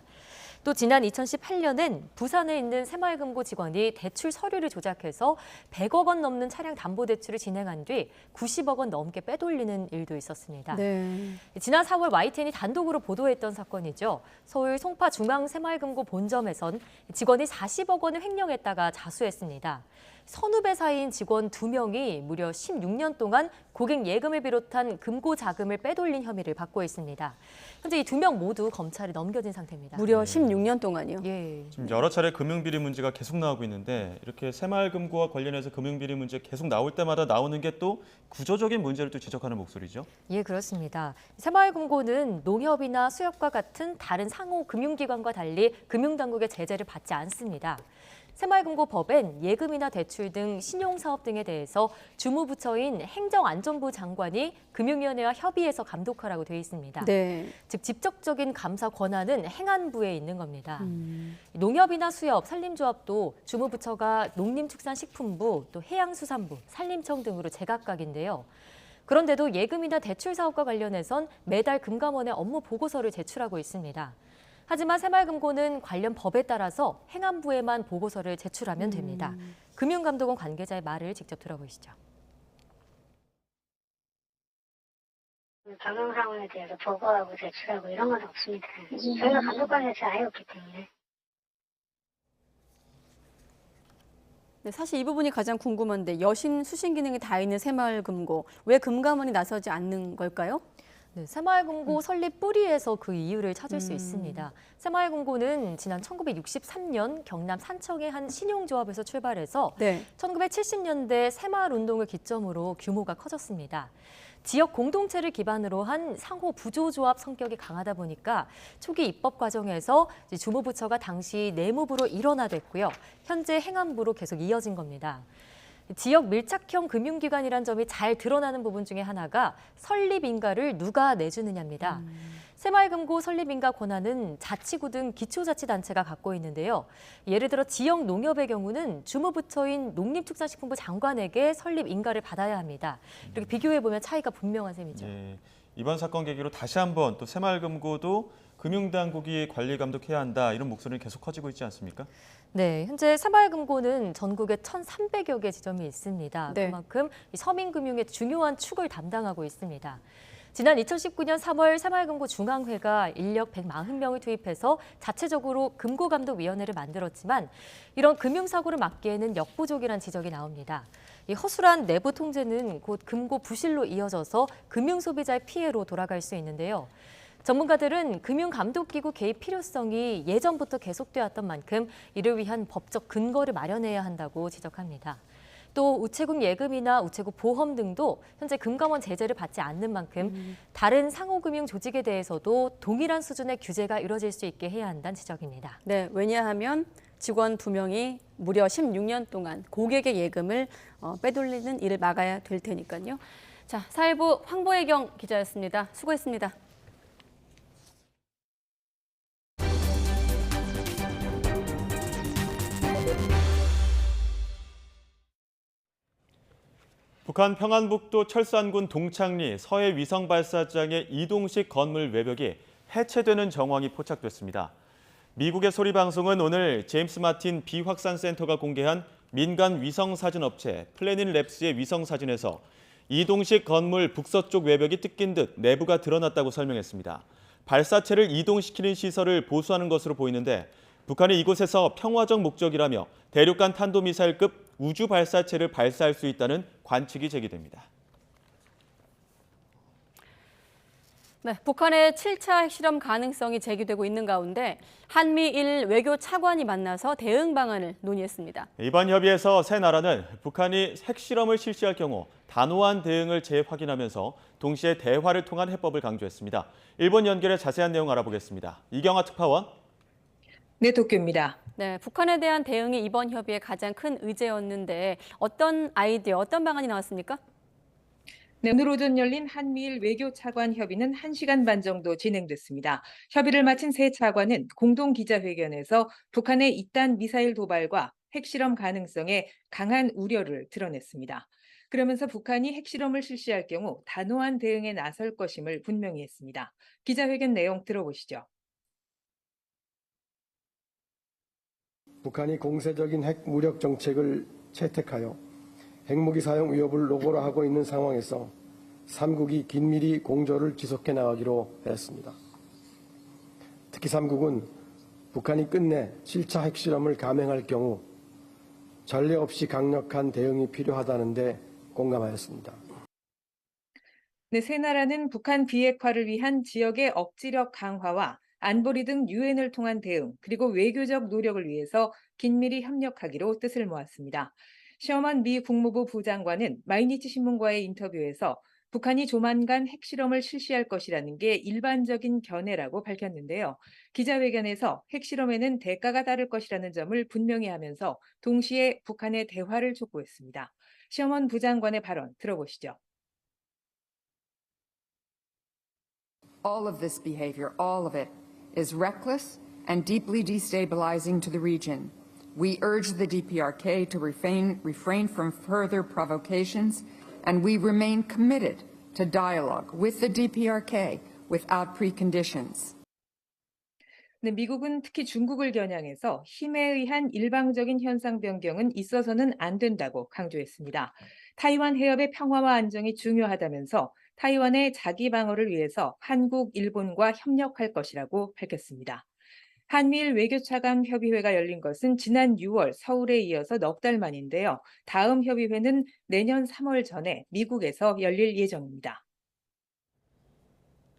또 지난 2018년엔 부산에 있는 새마을금고 직원이 대출 서류를 조작해서 100억 원 넘는 차량 담보대출을 진행한 뒤 90억 원 넘게 빼돌리는 일도 있었습니다. 네. 지난 4월 YTN이 단독으로 보도했던 사건이죠. 서울 송파 중앙새마을금고 본점에선 직원이 40억 원을 횡령했다가 자수했습니다. 선후배 사이인 직원 2명이 무려 16년 동안 고객 예금을 비롯한 금고 자금을 빼돌린 혐의를 받고 있습니다. 현재 이 2명 모두 검찰에 넘겨진 상태입니다. 무려 16년 동안이요? 예. 지금 여러 차례 금융비리 문제가 계속 나오고 있는데 이렇게 새마을금고와 관련해서 금융비리 문제 계속 나올 때마다 나오는 게 또 구조적인 문제를 또 지적하는 목소리죠. 예, 그렇습니다. 새마을금고는 농협이나 수협과 같은 다른 상호 금융기관과 달리 금융당국의 제재를 받지 않습니다. 새마을금고법엔 예금이나 대출 등 신용사업 등에 대해서 주무부처인 행정안전부 장관이 금융위원회와 협의해서 감독하라고 되어 있습니다. 네. 즉 직접적인 감사 권한은 행안부에 있는 겁니다. 농협이나 수협, 산림조합도 주무부처가 농림축산식품부, 또 해양수산부, 산림청 등으로 제각각인데요. 그런데도 예금이나 대출 사업과 관련해선 매달 금감원에 업무 보고서를 제출하고 있습니다. 하지만 새마을금고는 관련 법에 따라서 행안부에만 보고서를 제출하면 됩니다. 금융감독원 관계자의 말을 직접 들어보시죠. 경영 상황에 대해서 보고하고 제출하고 이런 건 없습니다. 저희가 감독관에서 아예 없기 때문에. 네, 사실 이 부분이 가장 궁금한데 여신 수신 기능이 다 있는 새마을금고 왜 금감원이 나서지 않는 걸까요? 네, 새마을금고 설립 뿌리에서 그 이유를 찾을 수 있습니다. 새마을금고는 지난 1963년 경남 산청의 한 신용조합에서 출발해서 네. 1970년대 새마을운동을 기점으로 규모가 커졌습니다. 지역 공동체를 기반으로 한 상호 부조조합 성격이 강하다 보니까 초기 입법 과정에서 주무부처가 당시 내무부로 일원화됐고요. 현재 행안부로 계속 이어진 겁니다. 지역 밀착형 금융기관이란 점이 잘 드러나는 부분 중에 하나가 설립인가를 누가 내주느냐입니다. 새마을금고 설립인가 권한은 자치구 등 기초자치단체가 갖고 있는데요. 예를 들어 지역 농협의 경우는 주무부처인 농림축산식품부 장관에게 설립인가를 받아야 합니다. 이렇게 비교해보면 차이가 분명한 셈이죠. 예, 이번 사건 계기로 다시 한번 또 새마을금고도 금융당국이 관리 감독해야 한다 이런 목소리는 계속 커지고 있지 않습니까? 네, 현재 새마을금고는 전국에 1,300여 개 지점이 있습니다. 네. 그만큼 서민금융의 중요한 축을 담당하고 있습니다. 지난 2019년 3월 새마을금고 중앙회가 인력 140명을 투입해서 자체적으로 금고감독위원회를 만들었지만 이런 금융사고를 막기에는 역부족이라는 지적이 나옵니다. 이 허술한 내부 통제는 곧 금고 부실로 이어져서 금융소비자의 피해로 돌아갈 수 있는데요. 전문가들은 금융감독기구 개입 필요성이 예전부터 계속되었던 만큼 이를 위한 법적 근거를 마련해야 한다고 지적합니다. 또 우체국 예금이나 우체국 보험 등도 현재 금감원 제재를 받지 않는 만큼 다른 상호금융 조직에 대해서도 동일한 수준의 규제가 이루어질 수 있게 해야 한다는 지적입니다. 네, 왜냐하면 직원 2명이 무려 16년 동안 고객의 예금을 빼돌리는 일을 막아야 될 테니까요. 자, 사회부 황보혜경 기자였습니다. 수고했습니다. 북한 평안북도 철산군 동창리 서해 위성발사장의 이동식 건물 외벽이 해체되는 정황이 포착됐습니다. 미국의 소리방송은 오늘 제임스 마틴 비확산센터가 공개한 민간 위성사진 업체 플래닛랩스의 위성사진에서 이동식 건물 북서쪽 외벽이 뜯긴 듯 내부가 드러났다고 설명했습니다. 발사체를 이동시키는 시설을 보수하는 것으로 보이는데 북한이 이곳에서 평화적 목적이라며 대륙간 탄도미사일급 우주 발사체를 발사할 수 있다는 관측이 제기됩니다. 네, 북한의 7차 핵실험 가능성이 제기되고 있는 가운데 한미일 외교 차관이 만나서 대응 방안을 논의했습니다. 이번 협의에서 세 나라는 북한이 핵실험을 실시할 경우 단호한 대응을 재확인하면서 동시에 대화를 통한 해법을 강조했습니다. 일본 연결의 자세한 내용 알아보겠습니다. 이경아 특파원. 네, 도쿄입니다. 네, 북한에 대한 대응이 이번 협의의 가장 큰 의제였는데 어떤 아이디어, 어떤 방안이 나왔습니까? 네, 오늘 오전 열린 한미일 외교차관 협의는 1시간 반 정도 진행됐습니다. 협의를 마친 세 차관은 공동 기자회견에서 북한의 잇단 미사일 도발과 핵실험 가능성에 강한 우려를 드러냈습니다. 그러면서 북한이 핵실험을 실시할 경우 단호한 대응에 나설 것임을 분명히 했습니다. 기자회견 내용 들어보시죠. 북한이 공세적인 핵 무력 정책을 채택하여 핵무기 사용 위협을 노고로 하고 있는 상황에서 3국이 긴밀히 공조를 지속해 나가기로 했습니다. 특히 3국은 북한이 끝내 7차 핵실험을 감행할 경우 전례 없이 강력한 대응이 필요하다는 데 공감하였습니다. 네, 세 나라는 북한 비핵화를 위한 지역의 억지력 강화와 안보리 등 유엔을 통한 대응, 그리고 외교적 노력을 위해서 긴밀히 협력하기로 뜻을 모았습니다. 셔먼 미 국무부 부장관은 마이니치 신문과의 인터뷰에서 북한이 조만간 핵실험을 실시할 것이라는 게 일반적인 견해라고 밝혔는데요. 기자회견에서 핵실험에는 대가가 따를 것이라는 점을 분명히 하면서 동시에 북한의 대화를 촉구했습니다. 셔먼 부장관의 발언 들어보시죠. All of this behavior, all of it, is reckless and deeply destabilizing to the region. We urge the DPRK to refrain from further provocations, and we remain committed to dialogue with the DPRK without preconditions. 네, 미국은 특히 중국을 겨냥해서 힘에 의한 일방적인 현상 변경은 있어서는 안 된다고 강조했습니다. 타이완 해협의 평화와 안정이 중요하다면서 타이완의 자기 방어를 위해서 한국, 일본과 협력할 것이라고 밝혔습니다. 한미일 외교차관 협의회가 열린 것은 지난 6월 서울에 이어서 넉 달 만인데요. 다음 협의회는 내년 3월 전에 미국에서 열릴 예정입니다.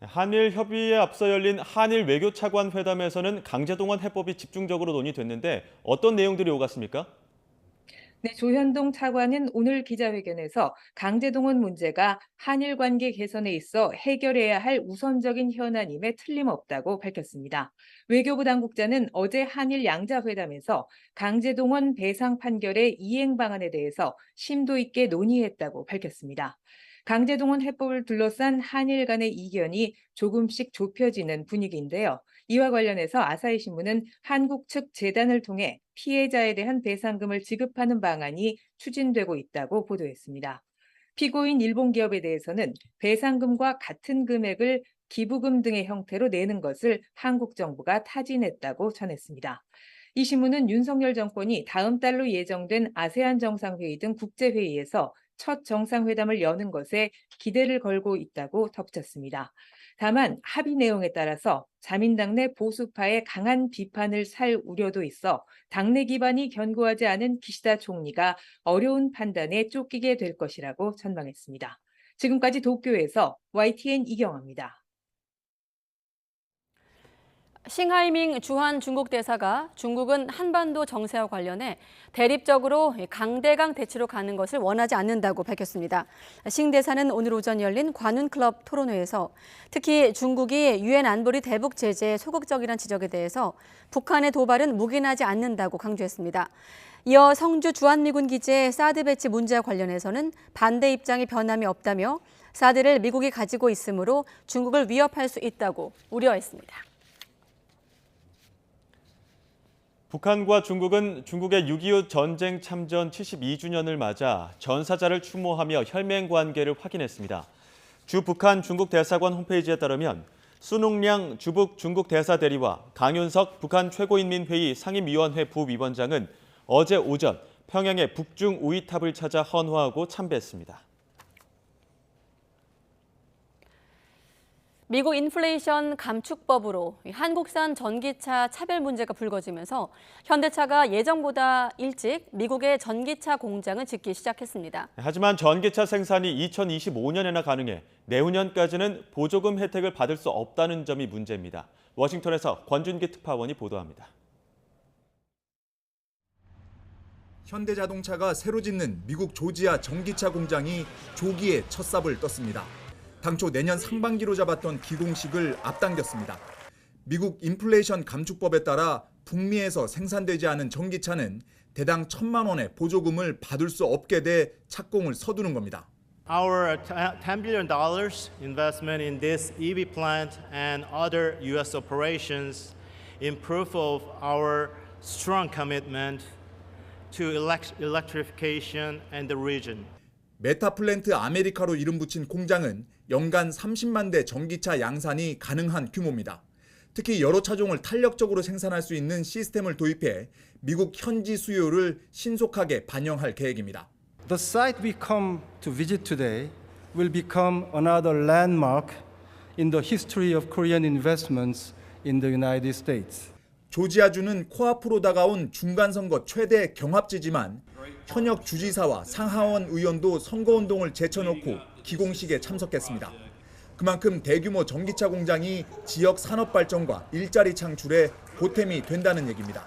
한일 협의에 앞서 열린 한일 외교차관 회담에서는 강제동원 해법이 집중적으로 논의됐는데 어떤 내용들이 오갔습니까? 네, 조현동 차관은 오늘 기자회견에서 강제동원 문제가 한일 관계 개선에 있어 해결해야 할 우선적인 현안임에 틀림없다고 밝혔습니다. 외교부 당국자는 어제 한일 양자회담에서 강제동원 배상 판결의 이행 방안에 대해서 심도 있게 논의했다고 밝혔습니다. 강제동원 해법을 둘러싼 한일 간의 이견이 조금씩 좁혀지는 분위기인데요. 이와 관련해서 아사히 신문은 한국 측 재단을 통해 피해자에 대한 배상금을 지급하는 방안이 추진되고 있다고 보도했습니다. 피고인 일본 기업에 대해서는 배상금과 같은 금액을 기부금 등의 형태로 내는 것을 한국 정부가 타진했다고 전했습니다. 이 신문은 윤석열 정권이 다음 달로 예정된 아세안 정상회의 등 국제회의에서 첫 정상회담을 여는 것에 기대를 걸고 있다고 덧붙였습니다. 다만 합의 내용에 따라서 자민당 내 보수파의 강한 비판을 살 우려도 있어 당내 기반이 견고하지 않은 기시다 총리가 어려운 판단에 쫓기게 될 것이라고 전망했습니다. 지금까지 도쿄에서 YTN 이경아입니다. 싱하이밍 주한 중국 대사가 중국은 한반도 정세와 관련해 대립적으로 강대강 대치로 가는 것을 원하지 않는다고 밝혔습니다. 싱 대사는 오늘 오전 열린 관훈클럽 토론회에서 특히 중국이 유엔 안보리 대북 제재에 소극적이라는 지적에 대해서 북한의 도발은 묵인하지 않는다고 강조했습니다. 이어 성주 주한미군 기지의 사드 배치 문제와 관련해서는 반대 입장이 변함이 없다며 사드를 미국이 가지고 있으므로 중국을 위협할 수 있다고 우려했습니다. 북한과 중국은 중국의 6.25 전쟁 참전 72주년을 맞아 전사자를 추모하며 혈맹 관계를 확인했습니다. 주 북한 중국 대사관 홈페이지에 따르면 수능량 주북 중국 대사 대리와 강윤석 북한 최고인민회의 상임위원회 부위원장은 어제 오전 평양의 북중 우이탑을 찾아 헌화하고 참배했습니다. 미국 인플레이션 감축법으로 한국산 전기차 차별 문제가 불거지면서 현대차가 예정보다 일찍 미국의 전기차 공장을 짓기 시작했습니다. 하지만 전기차 생산이 2025년에나 가능해 내후년까지는 보조금 혜택을 받을 수 없다는 점이 문제입니다. 워싱턴에서 권준기 특파원이 보도합니다. 현대자동차가 새로 짓는 미국 조지아 전기차 공장이 조기에 첫 삽을 떴습니다. 당초 내년 상반기로 잡았던 기공식을 앞당겼습니다. 미국 인플레이션 감축법에 따라 북미에서 생산되지 않은 전기차는 대당 1,000만 원의 보조금을 받을 수 없게 돼 착공을 서두른 겁니다. Our $10 billion investment in this EV plant and other U.S. operations in proof of our strong commitment to electrification and the region. 메타플랜트 아메리카로 이름 붙인 공장은 연간 30만 대 전기차 양산이 가능한 규모입니다. 특히 여러 차종을 탄력적으로 생산할 수 있는 시스템을 도입해 미국 현지 수요를 신속하게 반영할 계획입니다. The site we come to visit today will become another landmark in the history of Korean investments in the United States. 조지아주는 코앞으로 다가온 중간선거 최대 경합지지만 현역 주지사와 상하원 의원도 선거운동을 제쳐놓고 기공식에 참석했습니다. 그만큼 대규모 전기차 공장이 지역 산업 발전과 일자리 창출에 보탬이 된다는 얘기입니다.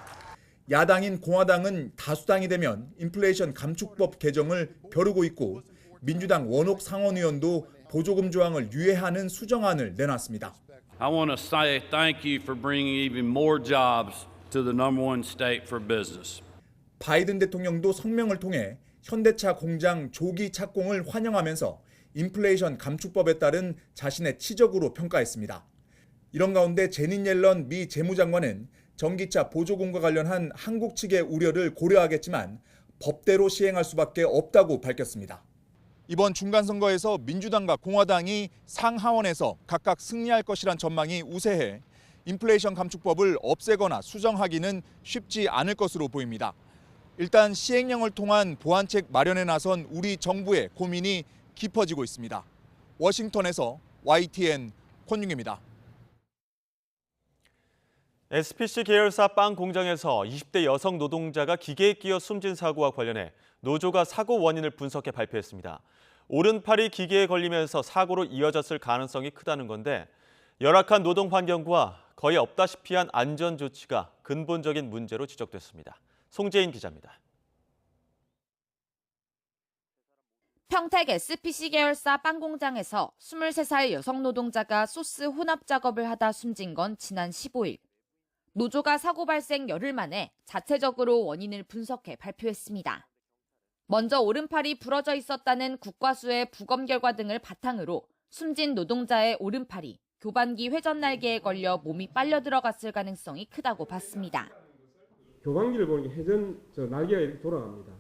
야당인 공화당은 다수당이 되면 인플레이션 감축법 개정을 벼르고 있고 민주당 원옥 상원의원도 보조금 조항을 유예하는 수정안을 내놨습니다. I want to say thank you for bringing even more jobs to the number one state for business. 바이든 대통령도 성명을 통해 현대차 공장 조기 착공을 환영하면서 인플레이션 감축법에 따른 자신의 치적으로 평가했습니다. 이런 가운데 제닛 옐런 미 재무장관은 전기차 보조금과 관련한 한국 측의 우려를 고려하겠지만 법대로 시행할 수밖에 없다고 밝혔습니다. 이번 중간선거에서 민주당과 공화당이 상하원에서 각각 승리할 것이란 전망이 우세해 인플레이션 감축법을 없애거나 수정하기는 쉽지 않을 것으로 보입니다. 일단 시행령을 통한 보완책 마련에 나선 우리 정부의 고민이 깊어지고 있습니다. 워싱턴에서 YTN 권윤기입니다. SPC 계열사 빵 공장에서 20대 여성 노동자가 기계에 끼어 숨진 사고와 관련해 노조가 사고 원인을 분석해 발표했습니다. 오른팔이 기계에 걸리면서 사고로 이어졌을 가능성이 크다는 건데 열악한 노동 환경과 거의 없다시피 한 안전 조치가 근본적인 문제로 지적됐습니다. 송재인 기자입니다. 평택 SPC 계열사 빵 공장에서 23살 여성 노동자가 소스 혼합 작업을 하다 숨진 건 지난 15일. 노조가 사고 발생 열흘 만에 자체적으로 원인을 분석해 발표했습니다. 먼저 오른팔이 부러져 있었다는 국과수의 부검 결과 등을 바탕으로 숨진 노동자의 오른팔이 교반기 회전 날개에 걸려 몸이 빨려 들어갔을 가능성이 크다고 봤습니다. 교반기를 보니 날개가 이렇게 돌아갑니다.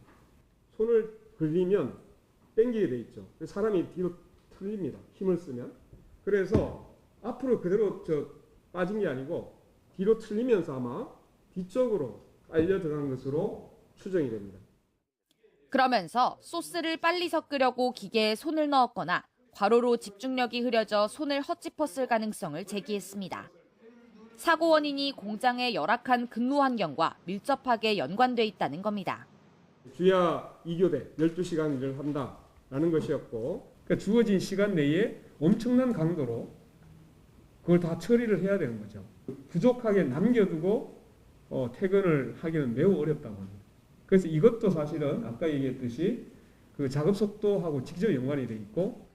손을 걸리면 당기게 돼 있죠. 사람이 뒤로 틀립니다. 힘을 쓰면. 그래서 앞으로 그대로 빠진 게 아니고 뒤로 틀리면서 아마 뒤쪽으로 빨려 들어간 것으로 추정이 됩니다. 그러면서 소스를 빨리 섞으려고 기계에 손을 넣었거나 과로로 집중력이 흐려져 손을 헛짚었을 가능성을 제기했습니다. 사고 원인이 공장의 열악한 근무 환경과 밀접하게 연관돼 있다는 겁니다. 주야 2교대 12시간 일을 한다라는 것이었고 그러니까 주어진 시간 내에 엄청난 강도로 그걸 다 처리를 해야 되는 거죠. 부족하게 남겨두고 퇴근을 하기는 매우 어렵다고 합니다. 그래서 이것도 사실은 아까 얘기했듯이 그 작업 속도하고 직접 연관이 돼 있고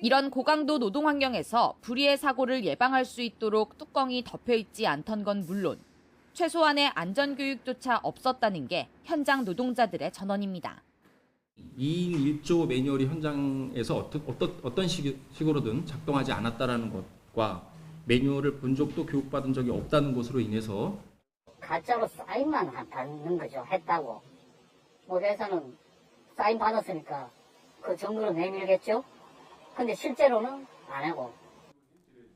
이런 고강도 노동 환경에서 불의의 사고를 예방할 수 있도록 뚜껑이 덮여 있지 않던 건 물론 최소한의 안전교육조차 없었다는 게 현장 노동자들의 전언입니다. 2인 1조 매뉴얼이 현장에서 어떤 식으로든 작동하지 않았다는 것과 매뉴얼을 본 적도 교육받은 적이 없다는 것으로 인해서 가짜로 사인만 받는 거죠. 했다고. 뭐 회사는 사인 받았으니까 그 정도로 내밀겠죠. 근데 실제로는 안 하고.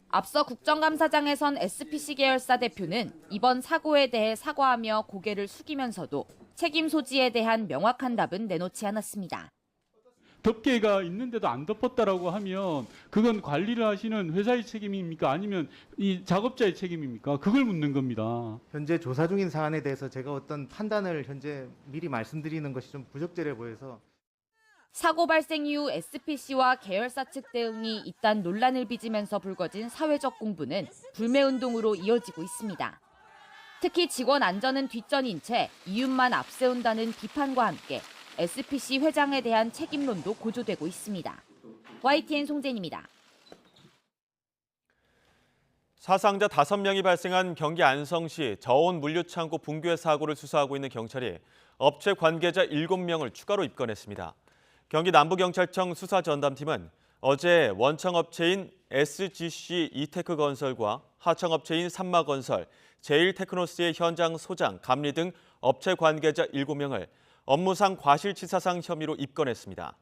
앞서 국정감사장에선 SPC 계열사 대표는 이번 사고에 대해 사과하며 고개를 숙이면서도 책임 소지에 대한 명확한 답은 내놓지 않았습니다. 덮개가 있는데도 안 덮었다라고 하면 그건 관리를 하시는 회사의 책임입니까? 아니면 이 작업자의 책임입니까? 그걸 묻는 겁니다. 현재 조사 중인 사안에 대해서 제가 어떤 판단을 현재 미리 말씀드리는 것이 좀 부적절해 보여서. 사고 발생 이후 SPC와 계열사 측 대응이 잇단 논란을 빚으면서 불거진 사회적 공분은 불매운동으로 이어지고 있습니다. 특히 직원 안전은 뒷전인 채 이윤만 앞세운다는 비판과 함께 SPC 회장에 대한 책임론도 고조되고 있습니다. YTN 송재인입니다. 사상자 5명이 발생한 경기 안성시 저온 물류창고 붕괴 사고를 수사하고 있는 경찰이 업체 관계자 7명을 추가로 입건했습니다. 경기 남부경찰청 수사전담팀은 어제 원청업체인 SGC 이테크건설과 하청업체인 삼마건설, 제일테크노스의 현장 소장, 감리 등 업체 관계자 7명을 업무상 과실치사상 혐의로 입건했습니다.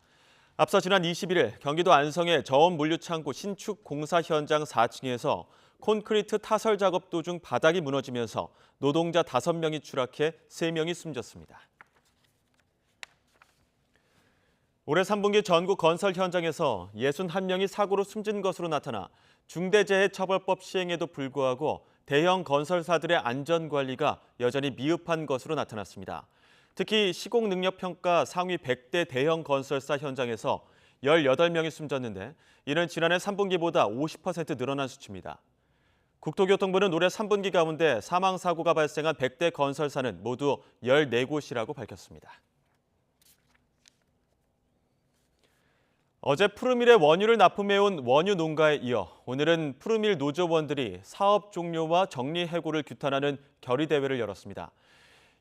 앞서 지난 21일 경기도 안성의 저온 물류창고 신축 공사 현장 4층에서 콘크리트 타설 작업 도중 바닥이 무너지면서 노동자 5명이 추락해 3명이 숨졌습니다. 올해 3분기 전국 건설 현장에서 61명이 사고로 숨진 것으로 나타나 중대재해처벌법 시행에도 불구하고 대형 건설사들의 안전관리가 여전히 미흡한 것으로 나타났습니다. 특히 시공능력평가 상위 100대 대형 건설사 현장에서 18명이 숨졌는데 이는 지난해 3분기보다 50% 늘어난 수치입니다. 국토교통부는 올해 3분기 가운데 사망사고가 발생한 100대 건설사는 모두 14곳이라고 밝혔습니다. 어제 푸르밀의 원유를 납품해온 원유 농가에 이어 오늘은 푸르밀 노조원들이 사업 종료와 정리 해고를 규탄하는 결의대회를 열었습니다.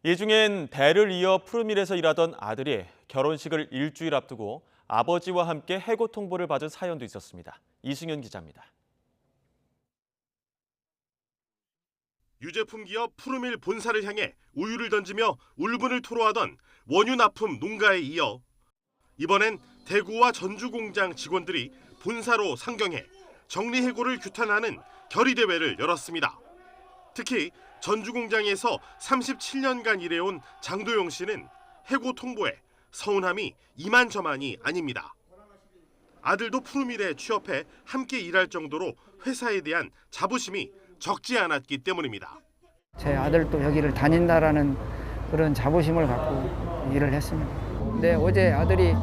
이 중엔 대를 이어 푸르밀에서 일하던 아들이 결혼식을 일주일 앞두고 아버지와 함께 해고 통보를 받은 사연도 있었습니다. 이승윤 기자입니다. 유제품 기업 푸르밀 본사를 향해 우유를 던지며 울분을 토로하던 원유 납품 농가에 이어 이번엔 대구와 전주 공장 직원들이 본사로 상경해 정리해고를 규탄하는 결의대회를 열었습니다. 특히 전주 공장에서 37년간 일해온 장도영 씨는 해고 통보에 서운함이 이만저만이 아닙니다. 아들도 푸르밀에 취업해 함께 일할 정도로 회사에 대한 자부심이 적지 않았기 때문입니다. 제 아들도 여기를 다닌다라는 그런 자부심을 갖고 일을 했습니다. 근데 어제 아들이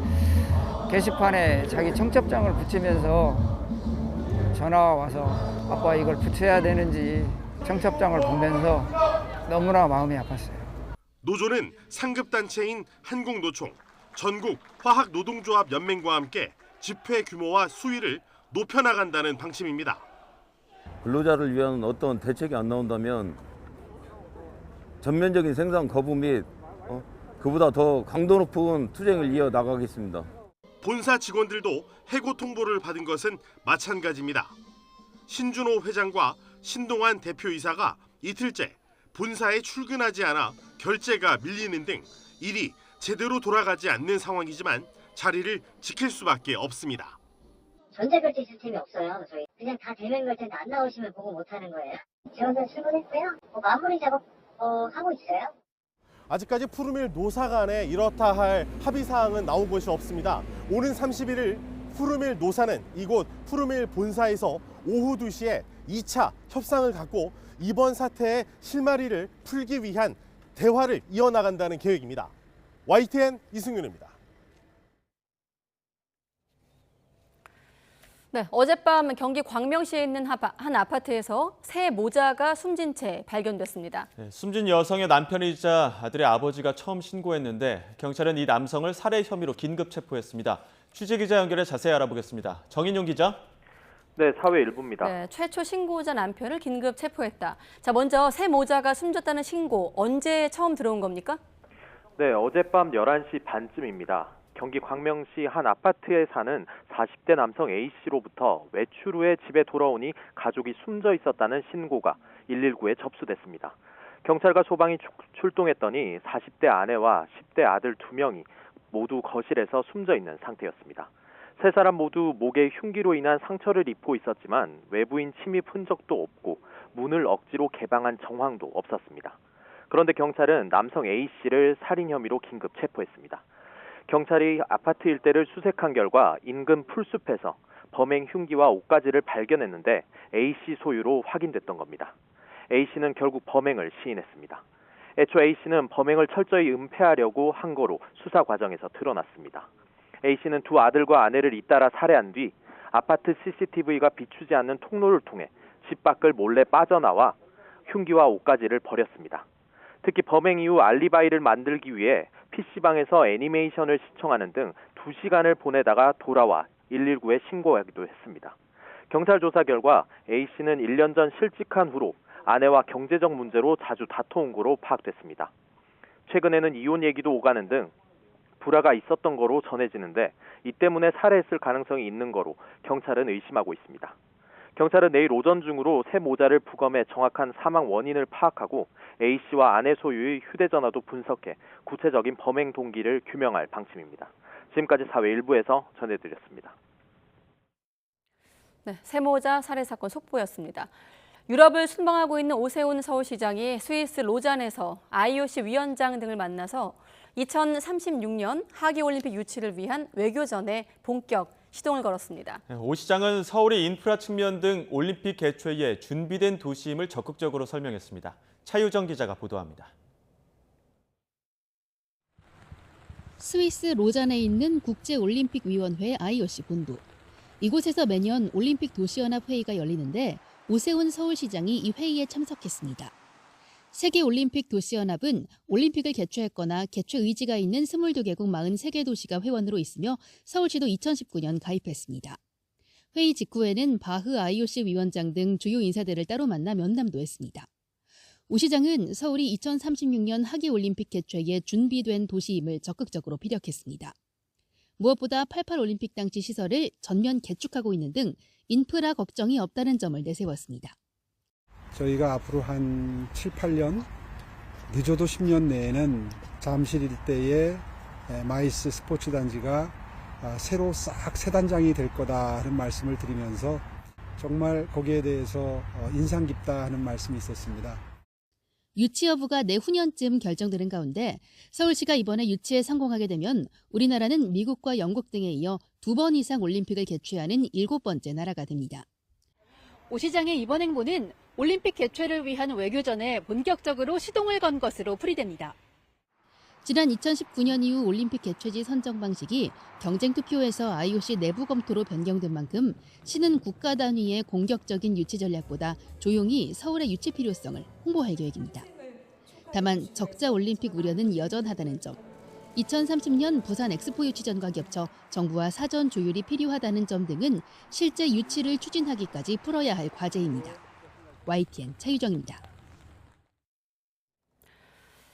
게시판에 자기 청첩장을 붙이면서 전화가 와서 아빠 이걸 붙여야 되는지 청첩장을 보면서 너무나 마음이 아팠어요. 노조는 상급단체인 한국노총, 전국화학노동조합연맹과 함께 집회 규모와 수위를 높여나간다는 방침입니다. 근로자를 위한 어떤 대책이 안 나온다면 전면적인 생산 거부 및 그보다 더 강도 높은 투쟁을 이어나가겠습니다. 본사 직원들도 해고 통보를 받은 것은 마찬가지입니다. 신준호 회장과 신동환 대표이사가 이틀째 본사에 출근하지 않아 결제가 밀리는 등 일이 제대로 돌아가지 않는 상황이지만 자리를 지킬 수밖에 없습니다. 전자결제 시스템이 없어요. 저희 그냥 다 대면 결제인데 안 나오시면 보고 못하는 거예요. 지원서 출근했고요. 마무리 작업 하고 있어요. 아직까지 푸르밀 노사 간에 이렇다 할 합의사항은 나온 것이 없습니다. 오는 31일 푸르밀 노사는 이곳 푸르밀 본사에서 오후 2시에 2차 협상을 갖고 이번 사태의 실마리를 풀기 위한 대화를 이어나간다는 계획입니다. YTN 이승윤입니다. 네, 어젯밤 경기 광명시에 있는 한 아파트에서 새 모자가 숨진 채 발견됐습니다. 네, 숨진 여성의 남편이자 아들의 아버지가 처음 신고했는데 경찰은 이 남성을 살해 혐의로 긴급 체포했습니다. 취재기자 연결해 자세히 알아보겠습니다. 정인용 기자. 네, 사회일보입니다. 네, 최초 신고자 남편을 긴급 체포했다. 자, 먼저 새 모자가 숨졌다는 신고 언제 처음 들어온 겁니까? 네, 어젯밤 11시 반쯤입니다. 경기 광명시 한 아파트에 사는 40대 남성 A씨로부터 외출 후에 집에 돌아오니 가족이 숨져 있었다는 신고가 119에 접수됐습니다. 경찰과 소방이 출동했더니 40대 아내와 10대 아들 2명이 모두 거실에서 숨져 있는 상태였습니다. 세 사람 모두 목에 흉기로 인한 상처를 입고 있었지만 외부인 침입 흔적도 없고 문을 억지로 개방한 정황도 없었습니다. 그런데 경찰은 남성 A씨를 살인 혐의로 긴급 체포했습니다. 경찰이 아파트 일대를 수색한 결과 인근 풀숲에서 범행 흉기와 옷가지를 발견했는데 A씨 소유로 확인됐던 겁니다. A씨는 결국 범행을 시인했습니다. 애초 A씨는 범행을 철저히 은폐하려고 한 거로 수사 과정에서 드러났습니다. A씨는 두 아들과 아내를 잇따라 살해한 뒤 아파트 CCTV가 비추지 않는 통로를 통해 집 밖을 몰래 빠져나와 흉기와 옷가지를 버렸습니다. 특히 범행 이후 알리바이를 만들기 위해 PC방에서 애니메이션을 시청하는 등 2시간을 보내다가 돌아와 119에 신고하기도 했습니다. 경찰 조사 결과 A씨는 1년 전 실직한 후로 아내와 경제적 문제로 자주 다퉈온 거로 파악됐습니다. 최근에는 이혼 얘기도 오가는 등 불화가 있었던 거로 전해지는데 이 때문에 살해했을 가능성이 있는 거로 경찰은 의심하고 있습니다. 경찰은 내일 오전 중으로 새 모자를 부검해 정확한 사망 원인을 파악하고 A씨와 아내 소유의 휴대전화도 분석해 구체적인 범행 동기를 규명할 방침입니다. 지금까지 사회일부에서 전해드렸습니다. 네, 새 모자 살해 사건 속보였습니다. 유럽을 순방하고 있는 오세훈 서울시장이 스위스 로잔에서 IOC 위원장 등을 만나서 2036년 하계올림픽 유치를 위한 외교전에 본격 시동을 걸었습니다. 오 시장은 서울의 인프라 측면 등 올림픽 개최에 준비된 도시임을 적극적으로 설명했습니다. 차유정 기자가 보도합니다. 스위스 로잔에 있는 국제올림픽위원회 IOC 본부. 이곳에서 매년 올림픽 도시연합 회의가 열리는데 오세훈 서울시장이 이 회의에 참석했습니다. 세계올림픽 도시연합은 올림픽을 개최했거나 개최 의지가 있는 22개국 43개 도시가 회원으로 있으며 서울시도 2019년 가입했습니다. 회의 직후에는 바흐 IOC 위원장 등 주요 인사들을 따로 만나 면담도 했습니다. 오 시장은 서울이 2036년 하계올림픽 개최에 준비된 도시임을 적극적으로 피력했습니다. 무엇보다 88 올림픽 당시 시설을 전면 개축하고 있는 등 인프라 걱정이 없다는 점을 내세웠습니다. 저희가 앞으로 한 7, 8년, 늦어도 10년 내에는 잠실 일대의 마이스 스포츠 단지가 새로 싹 새 단장이 될 거다라는 말씀을 드리면서 정말 거기에 대해서 인상 깊다 하는 말씀이 있었습니다. 유치 여부가 내후년쯤 결정되는 가운데 서울시가 이번에 유치에 성공하게 되면 우리나라는 미국과 영국 등에 이어 2번 이상 올림픽을 개최하는 7번째 나라가 됩니다. 오 시장의 이번 행보는 올림픽 개최를 위한 외교전에 본격적으로 시동을 건 것으로 풀이됩니다. 지난 2019년 이후 올림픽 개최지 선정 방식이 경쟁 투표에서 IOC 내부 검토로 변경된 만큼 시는 국가 단위의 공격적인 유치 전략보다 조용히 서울의 유치 필요성을 홍보할 계획입니다. 다만 적자 올림픽 우려는 여전하다는 점, 2030년 부산 엑스포 유치전과 겹쳐 정부와 사전 조율이 필요하다는 점 등은 실제 유치를 추진하기까지 풀어야 할 과제입니다. YTN 차유정입니다.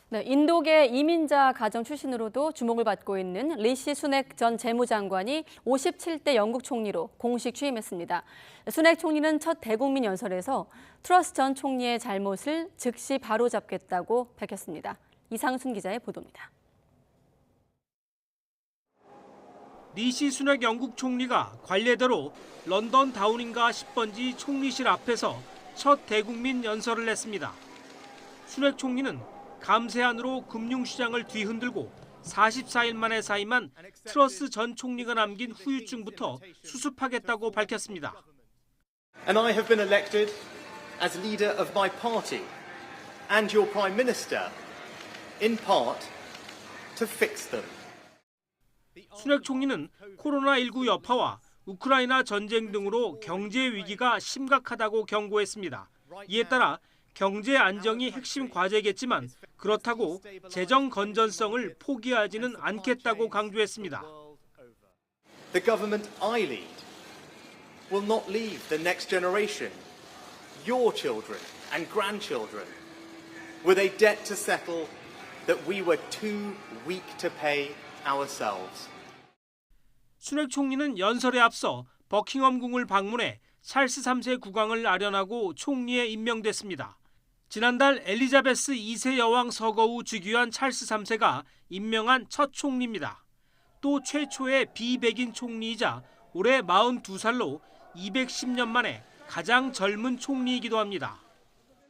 네, 인도계 이민자 가정 출신으로도 주목을 받고 있는 리시 수넥 전 재무장관이 57대 영국 총리로 공식 취임했습니다. 수넥 총리는 첫 대국민 연설에서 트러스 전 총리의 잘못을 즉시 바로잡겠다고 밝혔습니다. 이상순 기자의 보도입니다. 리시 수넥 영국 총리가 관례대로 런던 다우닝가 10번지 총리실 앞에서 첫 대국민 연설을 했습니다. 수넥 총리는 감세안으로 금융시장을 뒤흔들고 44일 만에 사임한 트러스 전 총리가 남긴 후유증부터 수습하겠다고 밝혔습니다. And I have been elected as leader of my party and your prime minister, in part, to fix them. 수넥 총리는 코로나19 여파와 우크라이나 전쟁 등으로 경제 위기가 심각하다고 경고했습니다. 이에 따라 경제 안정이 핵심 과제겠지만 그렇다고 재정 건전성을 포기하지는 않겠다고 강조했습니다. The government I lead will not leave the next generation, your children and grandchildren, with a debt to settle that we were too weak to pay ourselves. 수넥 총리는 연설에 앞서 버킹엄궁을 방문해 찰스 3세 국왕을 아련하고 총리에 임명됐습니다. 지난달 엘리자베스 2세 여왕 서거 후 즉위한 찰스 3세가 임명한 첫 총리입니다. 또 최초의 비백인 총리이자 올해 42살로 210년 만에 가장 젊은 총리이기도 합니다.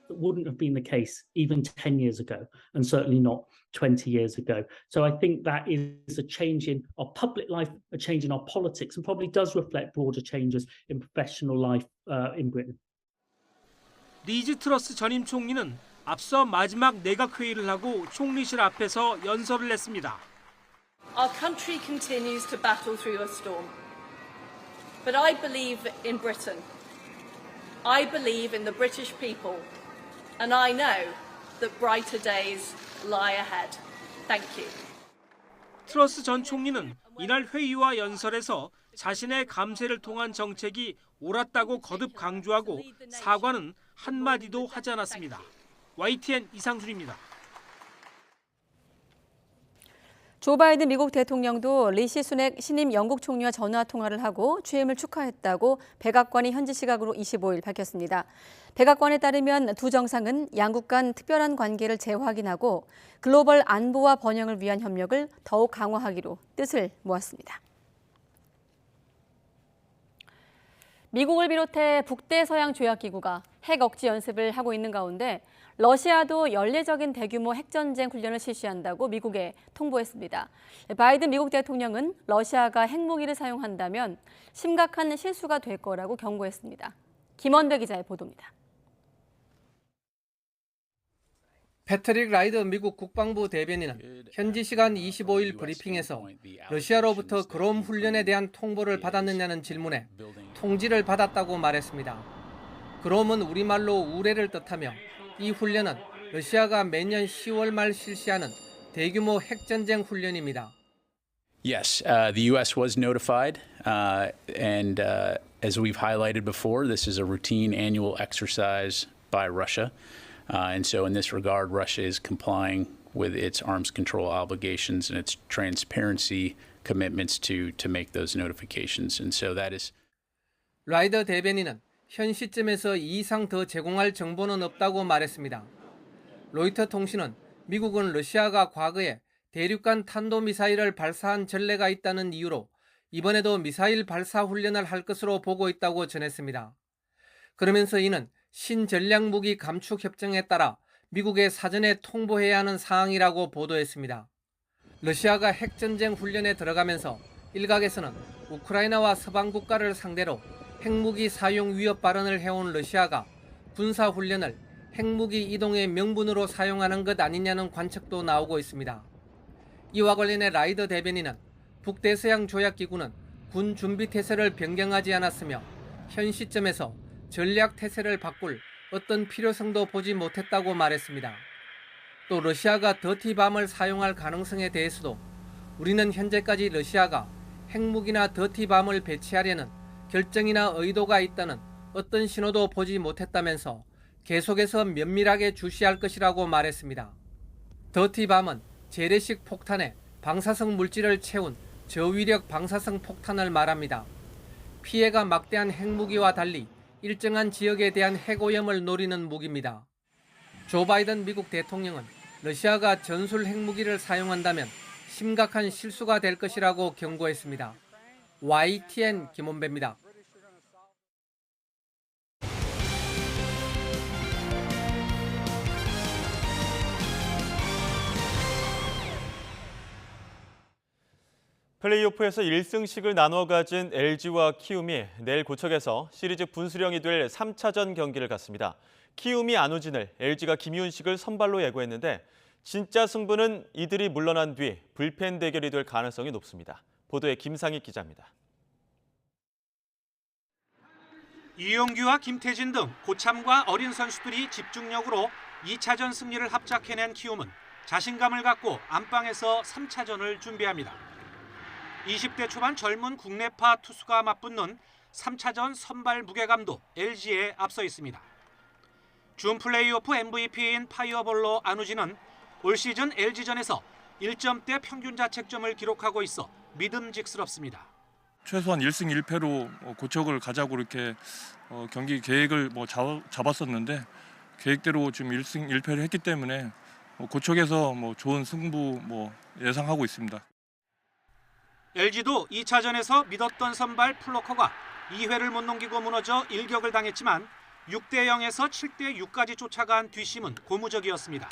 That wouldn't have been the case even 10 years ago, and certainly not 20 years ago. So I think that is a change in our public life, a change in our politics, and probably does reflect broader changes in professional life in Britain. 리즈 트러스 전임 총리는 앞서 마지막 내각 회의를 하고 총리실 앞에서 연설을 했습니다. Our country continues to battle through a storm. But I believe in Britain. I believe in the British people. And I know that brighter days lie ahead. Thank you. 트러스 전 총리는 이날 회의와 연설에서 자신의 감세를 통한 정책이 옳았다고 거듭 강조하고 사과는 한마디도 하지 않았습니다. YTN 이상순입니다. 조 바이든 미국 대통령도 리시 수넥 신임 영국 총리와 전화 통화를 하고 취임을 축하했다고 백악관이 현지 시각으로 25일 밝혔습니다. 백악관에 따르면 두 정상은 양국 간 특별한 관계를 재확인하고 글로벌 안보와 번영을 위한 협력을 더욱 강화하기로 뜻을 모았습니다. 미국을 비롯해 북대서양 조약기구가 핵 억지 연습을 하고 있는 가운데 러시아도 연례적인 대규모 핵전쟁 훈련을 실시한다고 미국에 통보했습니다. 바이든 미국 대통령은 러시아가 핵무기를 사용한다면 심각한 실수가 될 거라고 경고했습니다. 김원배 기자의 보도입니다. 패트릭 라이더 미국 국방부 대변인은 현지 시간 25일 브리핑에서 러시아로부터 그롬 훈련에 대한 통보를 받았느냐는 질문에 통지를 받았다고 말했습니다. 그롬은 우리말로 우레를 뜻하며 이 훈련은 러시아가 매년 10월 말 실시하는 대규모 핵전쟁 훈련입니다. Yes, the U.S. was notified, and as we've highlighted before, this is a routine annual exercise by Russia. And so in this regard, Russia is complying with its arms control obligations and its transparency commitments to make those notifications. And so that is. 라이더 대변인은 현 시점에서 이 이상 더 제공할 정보는 없다고 말했습니다. 로이터 통신은 미국은 러시아가 과거에 대륙간 탄도미사일을 발사한 전례가 있다는 이유로 이번에도 미사일 발사 훈련을 할 것으로 보고 있다고 전했습니다. 그러면서 이는 신전략무기 감축협정에 따라 미국에 사전에 통보해야 하는 사항이라고 보도했습니다. 러시아가 핵전쟁 훈련에 들어가면서 일각에서는 우크라이나와 서방 국가를 상대로 핵무기 사용 위협 발언을 해온 러시아가 군사훈련을 핵무기 이동의 명분으로 사용하는 것 아니냐는 관측도 나오고 있습니다. 이와 관련해 라이더 대변인은 북대서양 조약기구는 군 준비 태세를 변경하지 않았으며 현 시점에서 전략 태세를 바꿀 어떤 필요성도 보지 못했다고 말했습니다. 또 러시아가 더티밤을 사용할 가능성에 대해서도 우리는 현재까지 러시아가 핵무기나 더티밤을 배치하려는 결정이나 의도가 있다는 어떤 신호도 보지 못했다면서 계속해서 면밀하게 주시할 것이라고 말했습니다. 더티밤은 재래식 폭탄에 방사성 물질을 채운 저위력 방사성 폭탄을 말합니다. 피해가 막대한 핵무기와 달리 일정한 지역에 대한 핵오염을 노리는 무기입니다. 조 바이든 미국 대통령은 러시아가 전술 핵무기를 사용한다면 심각한 실수가 될 것이라고 경고했습니다. YTN 김원배입니다. 플레이오프에서 1승씩을 나눠 가진 LG와 키움이 내일 고척에서 시리즈 분수령이 될 3차전 경기를 갖습니다. 키움이 안우진을, LG가 김윤식을 선발로 예고했는데 진짜 승부는 이들이 물러난 뒤 불펜 대결이 될 가능성이 높습니다. 보도에 김상희 기자입니다. 이용규와 김태진 등 고참과 어린 선수들이 집중력으로 2차전 승리를 합작해낸 키움은 자신감을 갖고 안방에서 3차전을 준비합니다. 20대 초반 젊은 국내파 투수가 맞붙는 3차전 선발 무게감도 LG에 앞서 있습니다. 준 플레이오프 MVP인 파이어볼로 안우진은 올 시즌 LG전에서 1점대 평균 자책점을 기록하고 있어 믿음직스럽습니다. 최소한 1승 1패로 고척을 가자고 이렇게 경기 계획을 잡았었는데 계획대로 지금 1승 1패를 했기 때문에 고척에서 좋은 승부 예상하고 있습니다. LG도 2차전에서 믿었던 선발 플로커가 2회를 못 넘기고 무너져 일격을 당했지만 6대 0에서 7대 6까지 쫓아간 뒷심은 고무적이었습니다.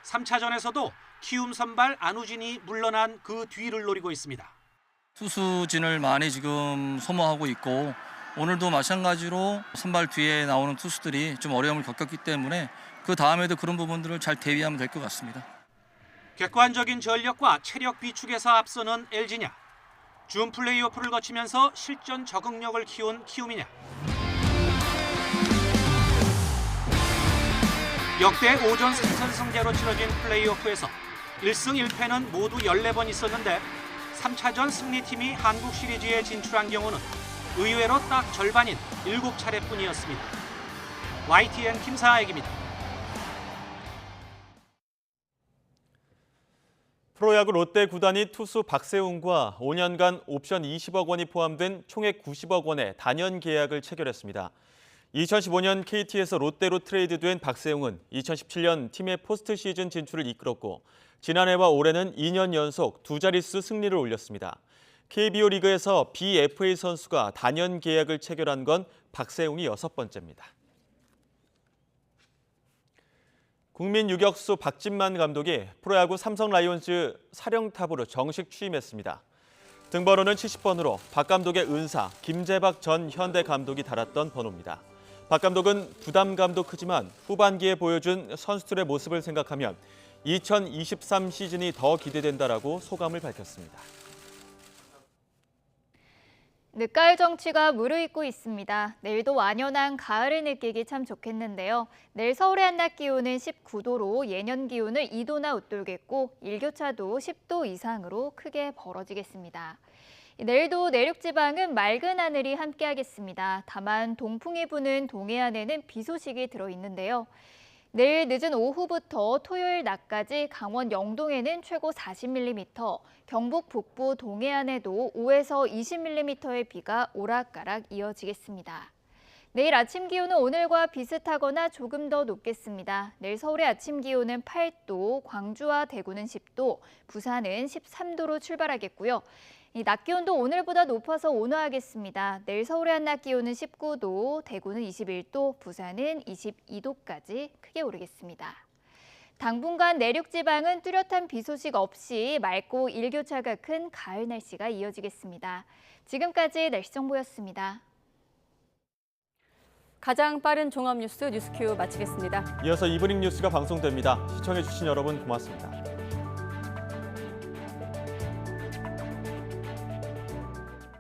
3차전에서도 키움 선발 안우진이 물러난 그 뒤를 노리고 있습니다. 투수진을 많이 지금 소모하고 있고 오늘도 마찬가지로 선발 뒤에 나오는 투수들이 좀 어려움을 겪었기 때문에 그 다음에도 그런 부분들을 잘 대비하면 될 것 같습니다. 객관적인 전력과 체력 비축에서 앞서는 LG냐, 준 플레이오프를 거치면서 실전 적응력을 키운 키움이냐. 역대 5전 3선승제로 치러진 플레이오프에서 1승 1패는 모두 14번 있었는데 3차전 승리팀이 한국 시리즈에 진출한 경우는 의외로 딱 절반인 7차례뿐이었습니다. YTN 김사익입니다. 프로야구 롯데 구단이 투수 박세웅과 5년간 옵션 20억 원이 포함된 총액 90억 원의 단연 계약을 체결했습니다. 2015년 KT에서 롯데로 트레이드된 박세웅은 2017년 팀의 포스트 시즌 진출을 이끌었고 지난해와 올해는 2년 연속 두 자릿수 승리를 올렸습니다. KBO 리그에서 BFA 선수가 단연 계약을 체결한 건 박세웅이 6번째입니다. 국민 유격수 박진만 감독이 프로야구 삼성 라이온즈 사령탑으로 정식 취임했습니다. 등번호는 70번으로 박 감독의 은사 김재박 전 현대 감독이 달았던 번호입니다. 박 감독은 부담감도 크지만 후반기에 보여준 선수들의 모습을 생각하면 2023 시즌이 더 기대된다라고 소감을 밝혔습니다. 늦가을 정취가 무르익고 있습니다. 내일도 완연한 가을을 느끼기 참 좋겠는데요. 내일 서울의 한낮 기온은 19도로 예년 기온을 2도나 웃돌겠고 일교차도 10도 이상으로 크게 벌어지겠습니다. 내일도 내륙지방은 맑은 하늘이 함께하겠습니다. 다만 동풍이 부는 동해안에는 비 소식이 들어있는데요. 내일 늦은 오후부터 토요일 낮까지 강원 영동에는 최고 40mm, 경북 북부 동해안에도 5에서 20mm의 비가 오락가락 이어지겠습니다. 내일 아침 기온은 오늘과 비슷하거나 조금 더 높겠습니다. 내일 서울의 아침 기온은 8도, 광주와 대구는 10도, 부산은 13도로 출발하겠고요. 낮 기온도 오늘보다 높아서 온화하겠습니다. 내일 서울의 한낮 기온은 19도, 대구는 21도, 부산은 22도까지 크게 오르겠습니다. 당분간 내륙 지방은 뚜렷한 비 소식 없이 맑고 일교차가 큰 가을 날씨가 이어지겠습니다. 지금까지 날씨 정보였습니다. 가장 빠른 종합 뉴스 뉴스큐 마치겠습니다. 이어서 이브닝 뉴스가 방송됩니다. 시청해주신 여러분 고맙습니다.